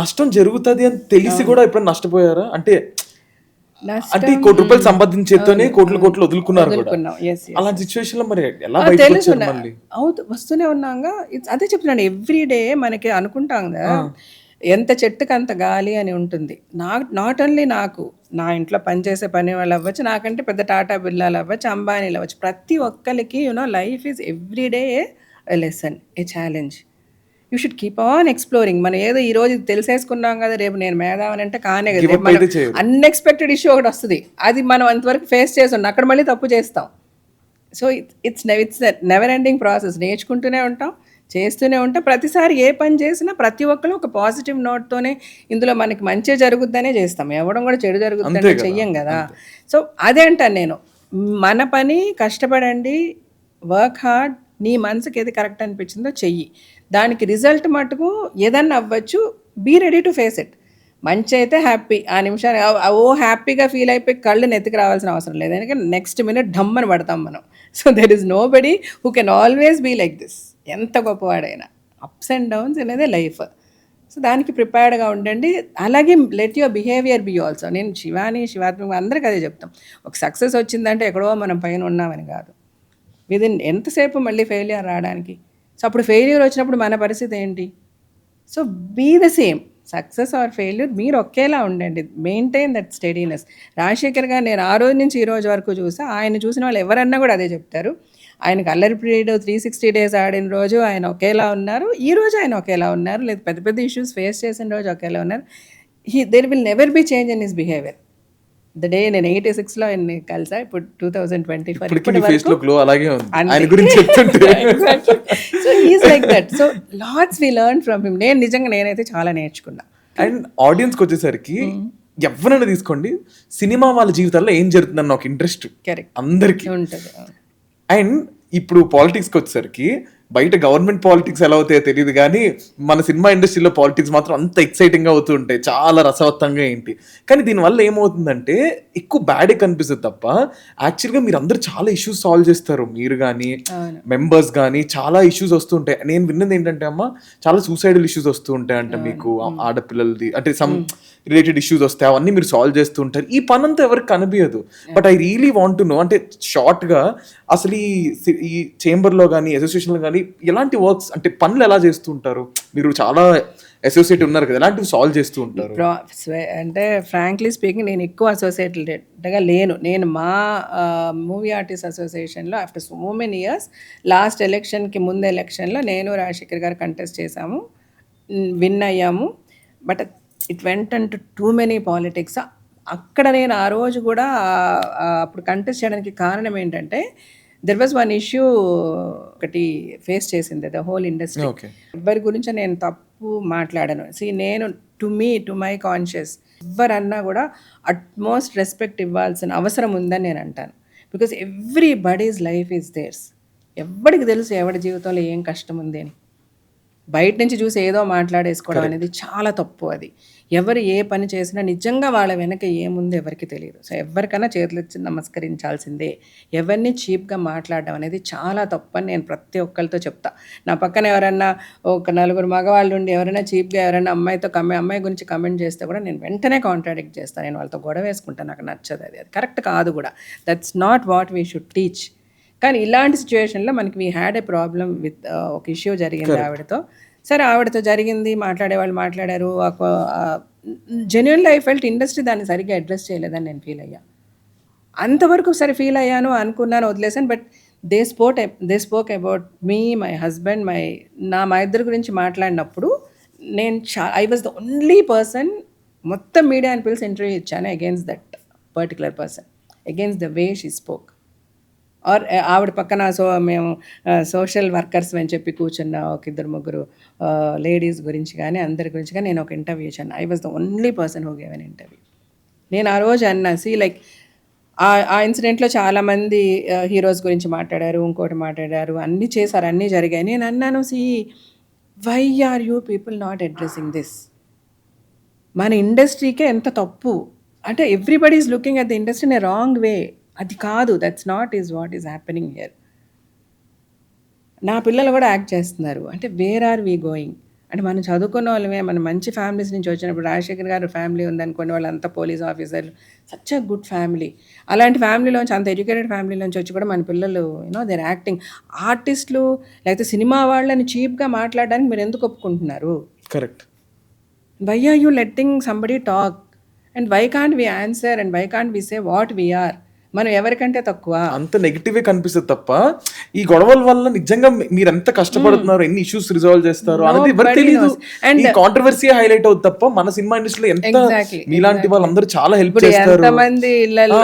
నష్టం జరుగుతుంది అని తెలిసి కూడా ఎప్పుడైనా నష్టపోయారా? అంటే ₹1 కోటి సంపాదించేతోనే కోట్లు వదులుకున్నారు కూడా. అలాంటి సిచ్యువేషన్ లో మరి ఎలా తెలుసు వస్తూనే ఉన్నాగా. అదే చెప్తున్నాను, ఎవ్రీ డే మనకి అనుకుంటాం కదా, ఎంత చెట్టుకు అంత గాలి అని ఉంటుంది. నాట్ ఓన్లీ నాకు, నా ఇంట్లో పనిచేసే పని వాళ్ళు అవ్వచ్చు, నాకంటే పెద్ద టాటా బిర్లాలు అవ్వచ్చు, అంబానీలు అవ్వచ్చు, ప్రతి ఒక్కరికి life is every day A lesson, A challenge. You should keep on exploring. మనం ఏదో ఈ రోజు తెలిసేసుకున్నాం కదా, రేపు నేను మేధావని అంటే కానే కదా, రేపు మనం అన్ఎక్స్పెక్టెడ్ ఇష్యూ ఒకటి వస్తుంది, అది మనం అంతవరకు ఫేస్ చేసి ఉన్నాం, అక్కడ మళ్ళీ తప్పు చేస్తాం. So it's never ending process. నేర్చుకుంటూనే ఉంటాం, చేస్తూనే ఉంటాం. ప్రతిసారి ఏ పని చేసినా ప్రతి ఒక్కరు ఒక పాజిటివ్ నోట్తోనే ఇందులో మనకి మంచి జరుగుద్దనే చేస్తాం, ఎవడం కూడా చెడు జరుగుద్దంటే చెయ్యం కదా. సో అదే అంటాను నేను, మన పని కష్టపడండి, వర్క్ హార్డ్, నీ మనసుకి ఏది కరెక్ట్ అనిపించిందో చెయ్యి, దానికి రిజల్ట్ మటుకు ఏదన్నా అవ్వచ్చు, be ready to face it. మంచి అయితే హ్యాపీ, ఆ నిమిషాన్ని హ్యాపీగా ఫీల్ అయిపోయి కళ్ళు నెత్తికి రావాల్సిన అవసరం లేదు, ఎందుకంటే నెక్స్ట్ మినిట్ ఢమ్మని పడతాం మనం. So there is nobody who can always be like this. ఎంత గొప్పవాడైనా అప్స్ అండ్ డౌన్స్ అనేదే లైఫ్. సో దానికి ప్రిపేర్డ్గా ఉండండి. అలాగే let your behaviour be also. నేను శివాత్మక అందరికీ అదే చెప్తాం, ఒక సక్సెస్ వచ్చిందంటే ఎక్కడో మనం పైన ఉన్నామని కాదు, విదిన్ ఎంతసేపు మళ్ళీ ఫెయిలియర్ రావడానికి. సో అప్పుడు ఫెయిల్యూర్ వచ్చినప్పుడు మన పరిస్థితి ఏంటి? So be the same, success or failure మీరు ఒకేలా ఉండండి, మెయింటైన్ దట్ స్టెడీనెస్. రాజశేఖర్ గారు నేను ఆ రోజు నుంచి ఈ రోజు వరకు చూసా, ఆయన చూసిన వాళ్ళు ఎవరన్నా కూడా అదే చెప్తారు. ఆయనకు అల్లరి పీరియడ్ 360 days ఆడిన రోజు ఆయన ఒకేలా ఉన్నారు, ఈ రోజు ఆయన ఒకేలా ఉన్నారు, లేదా పెద్ద పెద్ద ఇష్యూస్ ఫేస్ చేసిన రోజు ఒకేలా ఉన్నారు. There will never be change in his behaviour. The day నేను 86లో ఆయన కలిసా, ఇప్పుడు 2024 అలాగే ఉంది ఆయన గురించి చెప్తుంటే. So is like that. So lots we learn from him. నేనైతే చాలా నేర్చుకున్నా. అండ్ ఆడియన్స్కి వచ్చేసరికి ఎవరైనా తీసుకోండి, సినిమా వాళ్ళ జీవితాల్లో ఏం జరుగుతుందన్న ఒక ఇంట్రెస్ట్ అందరికీ ఉంటుంది. అండ్ ఇప్పుడు పాలిటిక్స్కి వచ్చేసరికి బయట గవర్నమెంట్ పాలిటిక్స్ ఎలా అవుతాయో తెలియదు, కానీ మన సినిమా ఇండస్ట్రీలో పాలిటిక్స్ మాత్రం అంత ఎక్సైటింగ్గా అవుతూ ఉంటాయి, చాలా రసవత్తంగా ఏంటి. కానీ దీనివల్ల ఏమవుతుందంటే ఎక్కువ బ్యాడే కనిపిస్తుంది తప్ప యాక్చువల్గా మీరు అందరూ చాలా ఇష్యూస్ సాల్వ్ చేస్తారు, మీరు కానీ మెంబర్స్ కానీ చాలా ఇష్యూస్ వస్తూ ఉంటాయి. నేను విన్నది ఏంటంటే అమ్మ, చాలా సూసైడల్ ఇష్యూస్ వస్తూ ఉంటాయి అంట మీకు, ఆడపిల్లలది అంటే సమ్ రిలేటెడ్ ఇష్యూస్ వస్తాయి, అవన్నీ మీరు సాల్వ్ చేస్తూ ఉంటారు. ఈ పని అంతా ఎవరికి కనిపించదు. But I really want to know, అంటే షార్ట్గా అసలు ఈ చేంబర్లో కానీ అసోసియేషన్లో కానీ ఎలాంటి వర్క్స్, అంటే పనులు ఎలా చేస్తూ ఉంటారు? మీరు చాలా అసోసియేట్ ఉన్నారు కదా, ఎలాంటివి సాల్వ్ చేస్తూ ఉంటారు? అంటే ఫ్రాంక్లీ స్పీకింగ్ నేను ఎక్కువ అసోసియేటెడ్గా లేను. నేను మా మూవీ ఆర్టిస్ట్ అసోసియేషన్లో after so many years, last ఎలక్షన్కి ముందు ఎలక్షన్లో నేను రాజశేఖర్ గారు కంటెస్ట్ చేశాము, విన్ అయ్యాము. But it went and too many politics. అక్కడ నేను ఆ రోజు కూడా అప్పుడు కంటెస్ట్ చేయడానికి కారణం ఏంటంటే, దెర్ వాజ్ వన్ ఇష్యూ ఒకటి ఫేస్ చేసింది ద హోల్ ఇండస్ట్రీ. ఎవరి గురించి నేను తప్పు మాట్లాడాను. నేను టు మై కాన్షియస్ ఎవరన్నా కూడా అట్మోస్ట్ రెస్పెక్ట్ ఇవ్వాల్సిన అవసరం ఉందని నేను అంటాను. Because everybody's life is there's. ఎవరికి తెలుసు ఎవరి జీవితంలో ఏం కష్టం ఉంది అని. బయట నుంచి చూసి ఏదో మాట్లాడేసుకోవడం అనేది చాలా తప్పు. అది ఎవరు ఏ పని చేసినా నిజంగా వాళ్ళ వెనక ఏముంది ఎవరికి తెలియదు. సో ఎవరికైనా చేతులు ఇచ్చి నమస్కరించాల్సిందే. ఎవరిని చీప్గా మాట్లాడడం అనేది చాలా తప్పు అని నేను ప్రతి ఒక్కరితో చెప్తా. నా పక్కన ఎవరన్నా ఒక నలుగురు మగవాళ్ళు ఉండి ఎవరైనా చీప్గా ఎవరైనా అమ్మాయి గురించి కమెంట్ చేస్తే కూడా నేను వెంటనే కాంట్రాడిక్ట్ చేస్తాను. నేను వాళ్ళతో గొడవ వేసుకుంటాను, నాకు నచ్చదు. అది కరెక్ట్ కాదు కూడా. That's not what we should teach. కానీ ఇలాంటి సిచ్యువేషన్లో మనకి we had a problem with ఒక ఇష్యూ జరిగింది ఆవిడతో. సరే ఆవిడతో జరిగింది, మాట్లాడేవాళ్ళు మాట్లాడారు. జెన్యున్లీ ఐ ఫెల్ట్ ఇండస్ట్రీ దాన్ని సరిగ్గా అడ్రస్ చేయలేదని నేను ఫీల్ అయ్యా. అంతవరకు సరే ఫీల్ అయ్యాను, అనుకున్నాను, వదిలేసాను. But they spoke about me, my husband, మా ఇద్దరి గురించి మాట్లాడినప్పుడు నేను I was the only person మొత్తం మీడియాని పిలిచి ఇంటర్వ్యూ ఇచ్చాను against that particular person, against the way she spoke. Or ఆవిడ పక్కన మేము సోషల్ వర్కర్స్ అని చెప్పి కూర్చున్న ఒక ఇద్దరు ముగ్గురు లేడీస్ గురించి కానీ అందరి గురించి కానీ నేను ఒక ఇంటర్వ్యూ ఇచ్చాను. I was the only person who gave an interview. నేను ఆ రోజు అన్నా, లైక్ ఆ ఇన్సిడెంట్లో చాలామంది హీరోస్ గురించి మాట్లాడారు, ఇంకోటి మాట్లాడారు, అన్నీ చేశారు, అన్నీ జరిగాయి. నేను అన్నాను, why are you people not addressing this? మన ఇండస్ట్రీకే ఎంత తప్పు అంటే, everybody is looking at the industry in a wrong way. అది కాదు, that's not is what is happening here. నా పిల్లలు కూడా యాక్ట్ చేస్తున్నారు అంటే, వేర్ ఆర్ వీ గోయింగ్? అంటే మనం చదువుకున్న వాళ్ళమే, మనం మంచి ఫ్యామిలీస్ నుంచి వచ్చినప్పుడు, రాజశేఖర్ గారు ఫ్యామిలీ ఉందనుకోండి, వాళ్ళంతా పోలీస్ ఆఫీసర్లు, సచ్ అ గుడ్ ఫ్యామిలీ. అలాంటి ఫ్యామిలీలోంచి, అంత ఎడ్యుకేటెడ్ ఫ్యామిలీలోంచి వచ్చి కూడా మన పిల్లలు దేర్ యాక్టింగ్. ఆర్టిస్టులు లేకపోతే సినిమా వాళ్ళని చీప్గా మాట్లాడడానికి మీరు ఎందుకు ఒప్పుకుంటున్నారు? Correct. Why are you letting somebody talk and why can't we answer and why can't we say what we are? మనం ఎవరికంటే తక్కువ? అంత నెగిటివే కనిపిస్తుంది తప్ప ఈ గొడవల వల్ల నిజంగా మీరు ఎంత కష్టపడుతున్నారు, ఎన్ని ఇష్యూస్ రిజాల్వ్ చేస్తారు అనేది ఎవరికి Nobody తెలియదు. knows. And ఈ కాంట్రవర్సీ హైలైట్ అవుతుంది తప్ప మన సినిమా ఇండస్ట్రీలో ఎంత Exactly, మీలాంటి వాళ్ళందరూ చాలా హెల్ప్ ఇప్పుడు చేస్తారు. ఎంతమంది ఇళ్లలో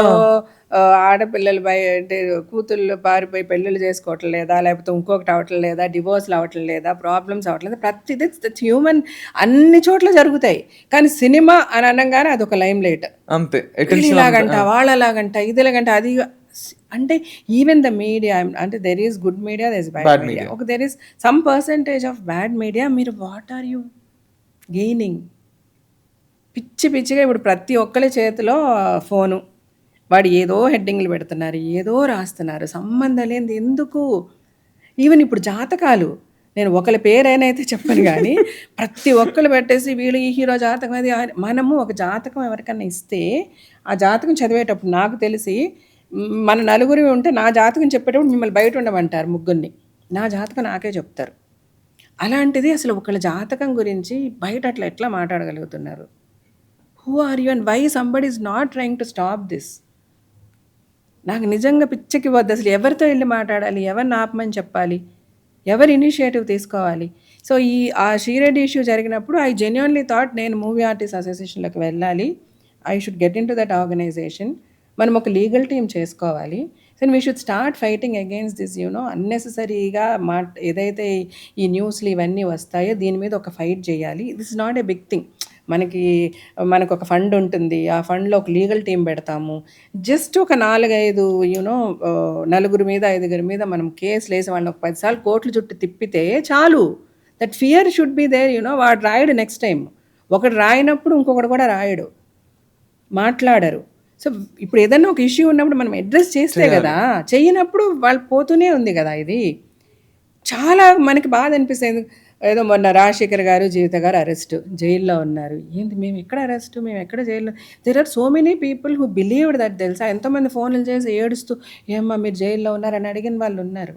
ఆడపిల్లలు అంటే కూతుళ్ళు పారిపోయి పెళ్ళిళ్ళు చేసుకోవటం లేదా, లేకపోతే ఇంకొకటి అవటం లేదా, డివోర్స్లు అవటం లేదా, ప్రాబ్లమ్స్ అవటం లేదా, ప్రతిదీ హ్యూమన్ అన్ని చోట్ల జరుగుతాయి. కానీ సినిమా అని అనగానే అదొక లైమ్ లైట్. అంతే ఇలాగంట, వాళ్ళలాగంట, ఇదిలాగంట, అది అంటే ఈవెన్ ద మీడియా, అంటే there is good media, there is bad media. ఒక there is some percentage of bad media. మీరు వాట్ ఆర్ యూ గెయినింగ్? పిచ్చి పిచ్చిగా ఇప్పుడు ప్రతి ఒక్కరి చేతిలో ఫోను. వాడు ఏదో హెడ్డింగ్లు పెడుతున్నారు, ఏదో రాస్తున్నారు, సంబంధం లేనిది ఎందుకు? ఈవెన్ ఇప్పుడు జాతకాలు, నేను ఒకరి పేరైనా అయితే చెప్పను కానీ ప్రతి ఒక్కరు పెట్టేసి వీళ్ళు ఈ హీరో జాతకం అది. మనము ఒక జాతకం ఎవరికన్నా ఇస్తే ఆ జాతకం చదివేటప్పుడు నాకు తెలిసి మన నలుగురి ఉంటే నా జాతకం చెప్పేటప్పుడు మిమ్మల్ని బయట ఉండమంటారు ముగ్గురిని, నా జాతకం నాకే చెప్తారు. అలాంటిది అసలు ఒకళ్ళ జాతకం గురించి బయట అట్లా ఎట్లా మాట్లాడగలుగుతున్నారు? Who are you and why somebody is not trying to stop this? నాకు నిజంగా పిచ్చకి వద్దు. అసలు ఎవరితో వెళ్ళి మాట్లాడాలి, ఎవరిని ఆపమని చెప్పాలి, ఎవరు ఇనిషియేటివ్ తీసుకోవాలి? సో ఆ శ్రీరెడ్డి ఇష్యూ జరిగినప్పుడు ఐ జెన్యున్లీ థాట్ నేను మూవీ ఆర్టిస్ట్ అసోసియేషన్లోకి వెళ్ళాలి, I should get into that organisation. మనం ఒక లీగల్ టీమ్ చేసుకోవాలి. So we should start fighting against this అన్నెసెసరీగా ఏదైతే ఈ న్యూస్లు ఇవన్నీ వస్తాయో దీని మీద ఒక ఫైట్ చేయాలి. This is not a big thing. మనకు ఒక ఫండ్ ఉంటుంది, ఆ ఫండ్లో ఒక లీగల్ టీం పెడతాము. జస్ట్ ఒక 4-5 నలుగురి మీద 5గురి మీద మనం కేసులు వేసి వాళ్ళని ఒక 10 సార్లు కోర్టుల చుట్టూ తిప్పితే చాలు. That fear should be there. వాడు రాయడు నెక్స్ట్ టైం. ఒకడు రాయినప్పుడు ఇంకొకడు కూడా రాయడు, మాట్లాడరు. సో ఇప్పుడు ఏదైనా ఒక ఇష్యూ ఉన్నప్పుడు మనం అడ్రస్ చేస్తే కదా, చేయనప్పుడు వాళ్ళు పోతూనే ఉంది కదా. ఇది చాలా మనకి బాధ అనిపిస్తుంది. ఏదో మొన్న రాజశేఖర్ గారు, జీవిత గారు అరెస్ట్, జైల్లో ఉన్నారు. ఏంది మేము ఎక్కడ అరెస్ట్, మేము ఎక్కడ జైల్లో? There are so many people who believed that. తెలుసా ఎంతోమంది ఫోన్లు చేసి ఏడుస్తూ ఏమ్మా మీరు జైల్లో ఉన్నారని అడిగిన వాళ్ళు ఉన్నారు.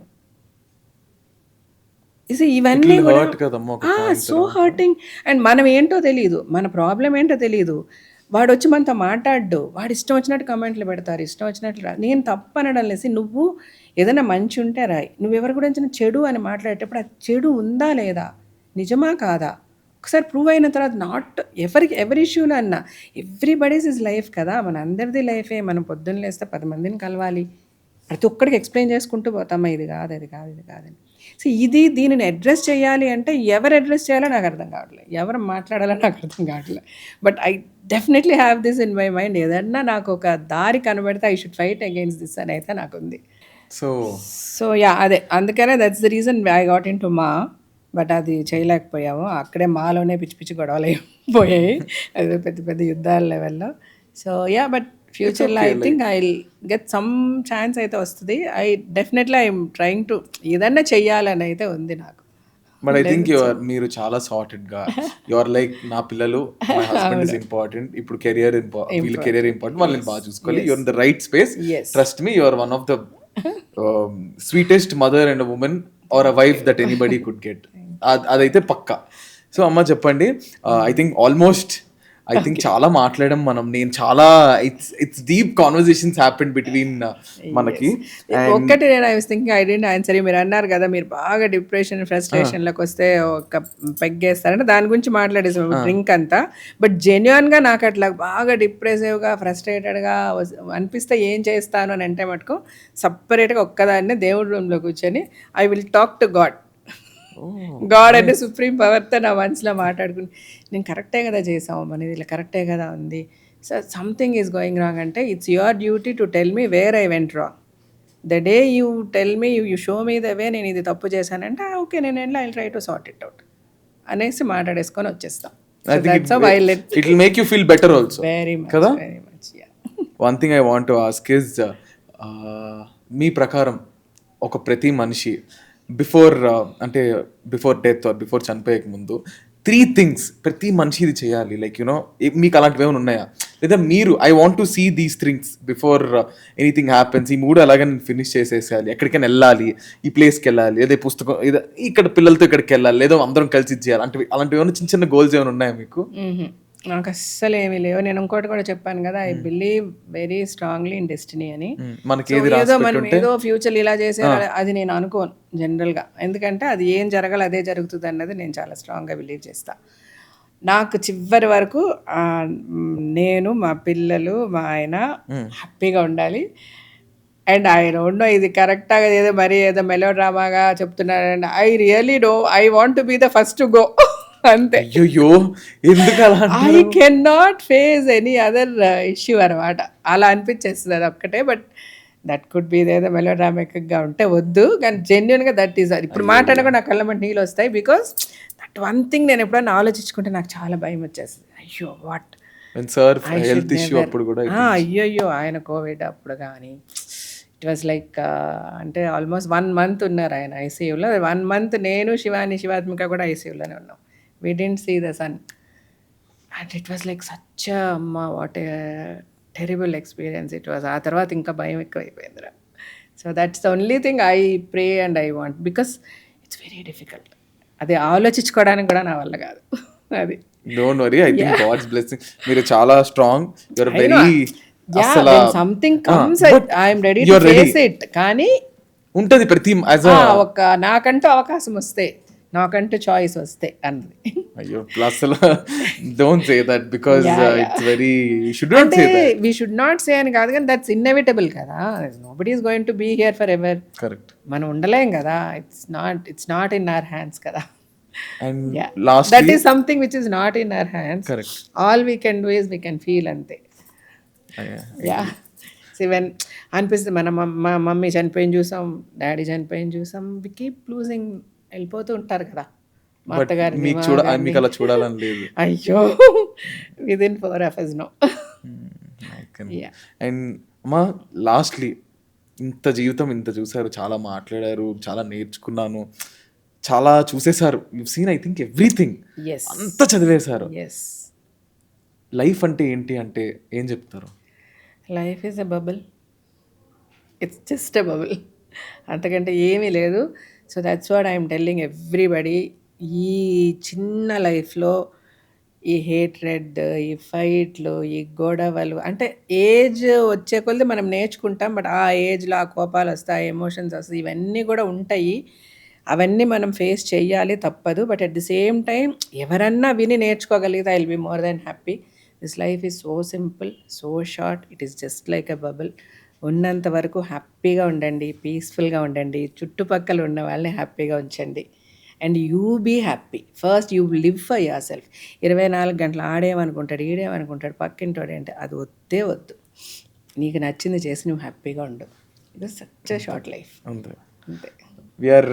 ఇవన్నీ సో హర్టింగ్. అండ్ మనం ఏంటో తెలియదు, మన ప్రాబ్లం ఏంటో తెలియదు. వాడు వచ్చి మనతో మాట్లాడు, వాడు ఇష్టం వచ్చినట్టు కమెంట్లు పెడతారు, ఇష్టం వచ్చినట్లు నేను తప్పు అనడం లేదు. నువ్వు ఏదైనా మంచి ఉంటే రాయి, నువ్వు ఎవరి గురించి చెడు అని మాట్లాడేటప్పుడు ఆ చెడు ఉందా లేదా, నిజమా కాదా ఒకసారి ప్రూవ్ అయిన తర్వాత, నాట్ ఎవరి ఇష్యూలో అన్నా, ఎవ్రీబడీస్ ఇస్ లైఫ్ కదా, మన అందరిది లైఫే. మనం పొద్దున్న లేస్తే 10 మందిని కలవాలి, ప్రతి ఒక్కడికి ఎక్స్ప్లెయిన్ చేసుకుంటూ పోతామా ఇది కాదు, అది కాదు, ఇది కాదని. సో దీనిని అడ్రస్ చేయాలి అంటే ఎవరు అడ్రస్ చేయాలో నాకు అర్థం కావట్లేదు, ఎవరు మాట్లాడాలో నాకు అర్థం కావట్లేదు. But I definitely have this in my mind. ఏదన్నా నాకు ఒక దారి కనబడితే I should fight against this అని అయితే నాకు ఉంది. సో అదే అందుకనే that's the reason I got in to మా. బట్ అది చేయలేకపోయాము. అక్కడే మాలోనే పిచ్చి పిచ్చి గొడవలు అయిపోయాయి, అదే పెద్ద పెద్ద యుద్ధాల లెవెల్లో. సో బట్ ఫ్యూచర్లో I think I will get some chance అయితే వస్తుంది. I definitely I'm trying to ఏదన్నా చెయ్యాలని అయితే ఉంది నాకు. బట్ ఐ థింక్ మీరు చాలా సార్టెడ్ గా యువర్ లైక్ నా పిల్లలు, మై హస్బెండ్ ఇస్ ఇంపార్టెంట్, ఇప్పుడు కెరియర్ ఇంపార్టెంట్, వాళ్ళని బాగా చూసుకోవాలి, your in the right space. Trust me, your one of the sweetest mother and women are a wife that anybody could get. అదైతే పక్కా. So అమ్మ చెప్పండి, ఐ థింక్ ఆల్మోస్ట్ చాలా మాట్లాడడం మనం. నేను చాలా it's deep conversations happened between మనకి. ఒక్కటి నేను I was thinking I didn't answer. మీరు అన్నారు కదా మీరు బాగా డిప్రెషన్ ఫ్రస్ట్రేషన్లోకి వస్తే ఒక పెగ్గేస్తారంటే దాని గురించి మాట్లాడేసాం డ్రింక్ అంతా. బట్ జెన్యున్గా నాకు అట్లా బాగా డిప్రెసివ్గా ఫ్రస్ట్రేటెడ్గా అనిపిస్తే ఏం చేస్తాను అని అంటే మటుకు సపరేట్గా ఒక్కదాన్నే దేవుడి రూమ్లో కూర్చొని I will talk to God అంటే సుప్రీం పవర్తో నా మనసులో మాట్లాడుకుని, నేను కరెక్టే కదా చేసాము, మనది ఇలా కరెక్టే కదా ఉంది, so something is going wrong అంటే it's your duty to tell me where I went wrong. The day you tell me, you show me the way, నేను ఇది తప్పు చేశానంటే ఓకే నేను I try to sort it out అనేసి మాట్లాడేసుకొని వచ్చేస్తాం. It will make you feel better also. Very much, kada? very much, yeah. One thing I want to ask is, మీ ప్రకారం ఒక ప్రతి మనిషి బిఫోర్ డెత్ ఆర్ బిఫోర్ చనిపోయే ముందు 3 థింగ్స్ ప్రతి మనిషి ఇది చేయాలి, లైక్ యూనో మీకు అలాంటివి ఏమైనా ఉన్నాయా, లేదా మీరు I want to see these things before anything happens, ఈ 3 అలాగే నేను ఫినిష్ చేసేసేయాలి, ఎక్కడికైనా వెళ్ళాలి, ఈ ప్లేస్కి వెళ్ళాలి, లేదా ఈ పుస్తకం లేదా ఇక్కడ పిల్లలతో ఇక్కడికి వెళ్ళాలి, లేదా అందరం కలిసి ఇది చేయాలి, అలాంటివి ఏమైనా చిన్న చిన్న గోల్స్ ఏమైనా ఉన్నాయా మీకు? నాకు అస్సలు ఏమీ లేవు. నేను ఇంకోటి కూడా చెప్పాను కదా, I believe very strongly in destiny అని. మనకి So, ఏది ఏదో రాసి మనం పెట్టుంటే ఏదో ఫ్యూచర్ ఇలా చేసేయాలి అది నేను అనుకోను జనరల్గా. ఎందుకంటే అది ఏం జరగాలి అదే జరుగుతుంది అన్నది నేను చాలా స్ట్రాంగ్గా బిలీవ్ చేస్తా. నాకు చివరి వరకు నేను, మా పిల్లలు, మా ఆయన హ్యాపీగా ఉండాలి. అండ్ ఐ డోంట్ నో ఇది కరెక్ట్గా ఏదో మరీ ఏదో మెలో డ్రామాగా చెప్తున్నారండి. I really I want to be the first to go అంతే. అయ్యో ఎందుకు అలా I can not face any other issue అనమాట. అలా అనిపించేస్తుంది అది ఒక్కటే. బట్ దట్ కుడ్ బి ఏదో మెలో డ్రామాటిక్గా ఉంటే వద్దు, కానీ జెన్యున్గా దట్ ఈస్. ఇప్పుడు మాట్లాడినా కూడా నాకు కళ్ళ నీళ్ళు వస్తాయి. బికాస్ దట్ వన్ థింగ్ నేను ఎప్పుడైనా ఆలోచించుకుంటే నాకు చాలా భయం వచ్చేస్తుంది. అయ్యో వాట్ సార్ హెల్త్ ఇష్యూ అప్పుడు కూడా అయ్యో ఆయన కోవిడ్ అప్పుడు కానీ ఇట్ వాజ్ లైక్ అంటే ఆల్మోస్ట్ 1 month ఉన్నారు ఆయన ఐసీయూలో. 1 month నేను శివాత్మిక కూడా ఐసీయూలోనే ఉన్నాం. We didn't see the sun and it was like such అమ్మ what a terrible experience it was. ఆ తర్వాత ఇంకా భయం ఎక్కువైపోయిందిరా. So that's the only thing I pray and I want, because it's very difficult. అది ఆలోచించుకోవడానికి కూడా నా వల్ల కాదు అది. Don't worry, I think God's blessing. మీరు చాలా స్ట్రాంగ్, యు ఆర్ వెరీ అసలు something comes I am ready to face it. కానీ ఉంటది ప్రతి ఒక నాకంటూ అవకాశం వస్తే, నాకంటూ చాయిస్ వస్తే అన్నది. అయ్యో అసలు don't say that because it's very you should not say that. We should not say అని కాదు, కానీ దట్స్ ఇన్నెవిటబుల్ కదా. Nobody is going to be here forever. Correct. మనం ఉండలేం కదా. It's not in our hands కదా. And Yeah. Last That is something which is not in our hands. Correct. All we can do is we can feel అంతే. Yeah even అనిపిస్తుంది మా mummy చనిపోయింది చూసాం, daddy చనిపోయింది చూసాం, వి కీప్ లూజింగ్, వెళ్ళిపోతూ ఉంటారు కదా మా అత్తగారు. మీకు అలా చూడాలని లేదు. అయ్యో విదిన్ 4 hours నో. అండ్ అమ్మా లాస్ట్లీ, ఇంత జీవితం ఇంత చూసారు, చాలా మాట్లాడారు, చాలా నేర్చుకున్నాను, చాలా చూసేశారు, you seen I think everything, Yes. అంత చదివేశారు. ఎస్, లైఫ్ అంటే ఏంటి అంటే ఏం చెప్తారు? Life is a bubble. It's just a bubble, అంతకంటే ఏమీ లేదు. So that's what I'm telling everybody. ఈ చిన్న లైఫ్లో ఈ హేట్రెడ్, ఈ ఫైట్లు, ఈ గొడవలు, అంటే ఏజ్ వచ్చే కొద్దీ మనం నేర్చుకుంటాం. బట్ ఆ ఏజ్లో ఆ కోపాలు వస్తాయి, ఎమోషన్స్ వస్తాయి, ఇవన్నీ కూడా ఉంటాయి. అవన్నీ మనం ఫేస్ చేయాలి, తప్పదు. But at the same time ఎవరన్నా విని నేర్చుకోగలిగితే I will be more than happy. This life is so simple, so short, it is just like a bubble. ఉన్నంత వరకు హ్యాపీగా ఉండండి, పీస్ఫుల్గా ఉండండి, చుట్టుపక్కల ఉన్న వాళ్ళని హ్యాపీగా ఉంచండి. And you be happy. First you live for yourself. 24 గంటలు ఆడేమనుకుంటాడు, ఈడేమనుకుంటాడు, పక్కింటోడు అంటే అది వద్దు. నీకు నచ్చింది చేసి నువ్వు హ్యాపీగా ఉండు. It is such a short life. అంతే. అంతే. వీఆర్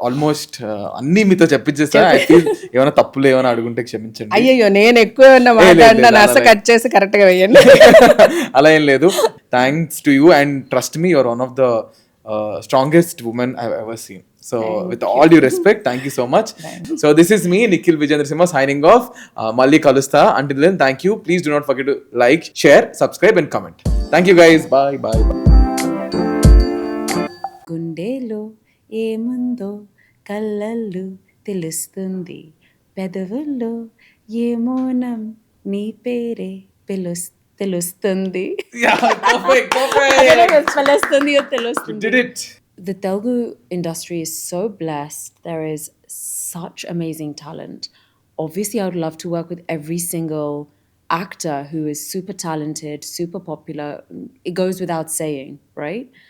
ఆల్మోస్ట్ అన్ని మీతో చెప్పించేస్తా. ఐ ఫీల్ ఏమైనా తప్పులు ఏమైనా అడుగుంటే క్షమించండి. అయ్యో నేను ఎక్కువ మాట్లాడినా అసలు కట్ చేసి కరెక్ట్గా వేయండి. అలా ఏం లేదు. Thanks to you and trust me, your one of the strongest women I have ever seen. So with all due respect, thank you so much. So this is me, Nikhil Vijayendra Simha, signing off. Malli kalusta. Until then, thank you. Please do not forget to like, share, subscribe and comment. Thank you guys. Bye bye. గుండెలో ఏముందో కళ్ళల్లో తెలుస్తుంది, పెదవుల్లో ఏ మౌనం నీ పేరే తెలుస్తుంది. Yeah, perfect. తెలుస్తుంది తెలుస్తుంది. Did it. The Telugu industry is so blessed. There is such amazing talent. Obviously, I would love to work with every single actor who is super talented, super popular. It goes without saying, right?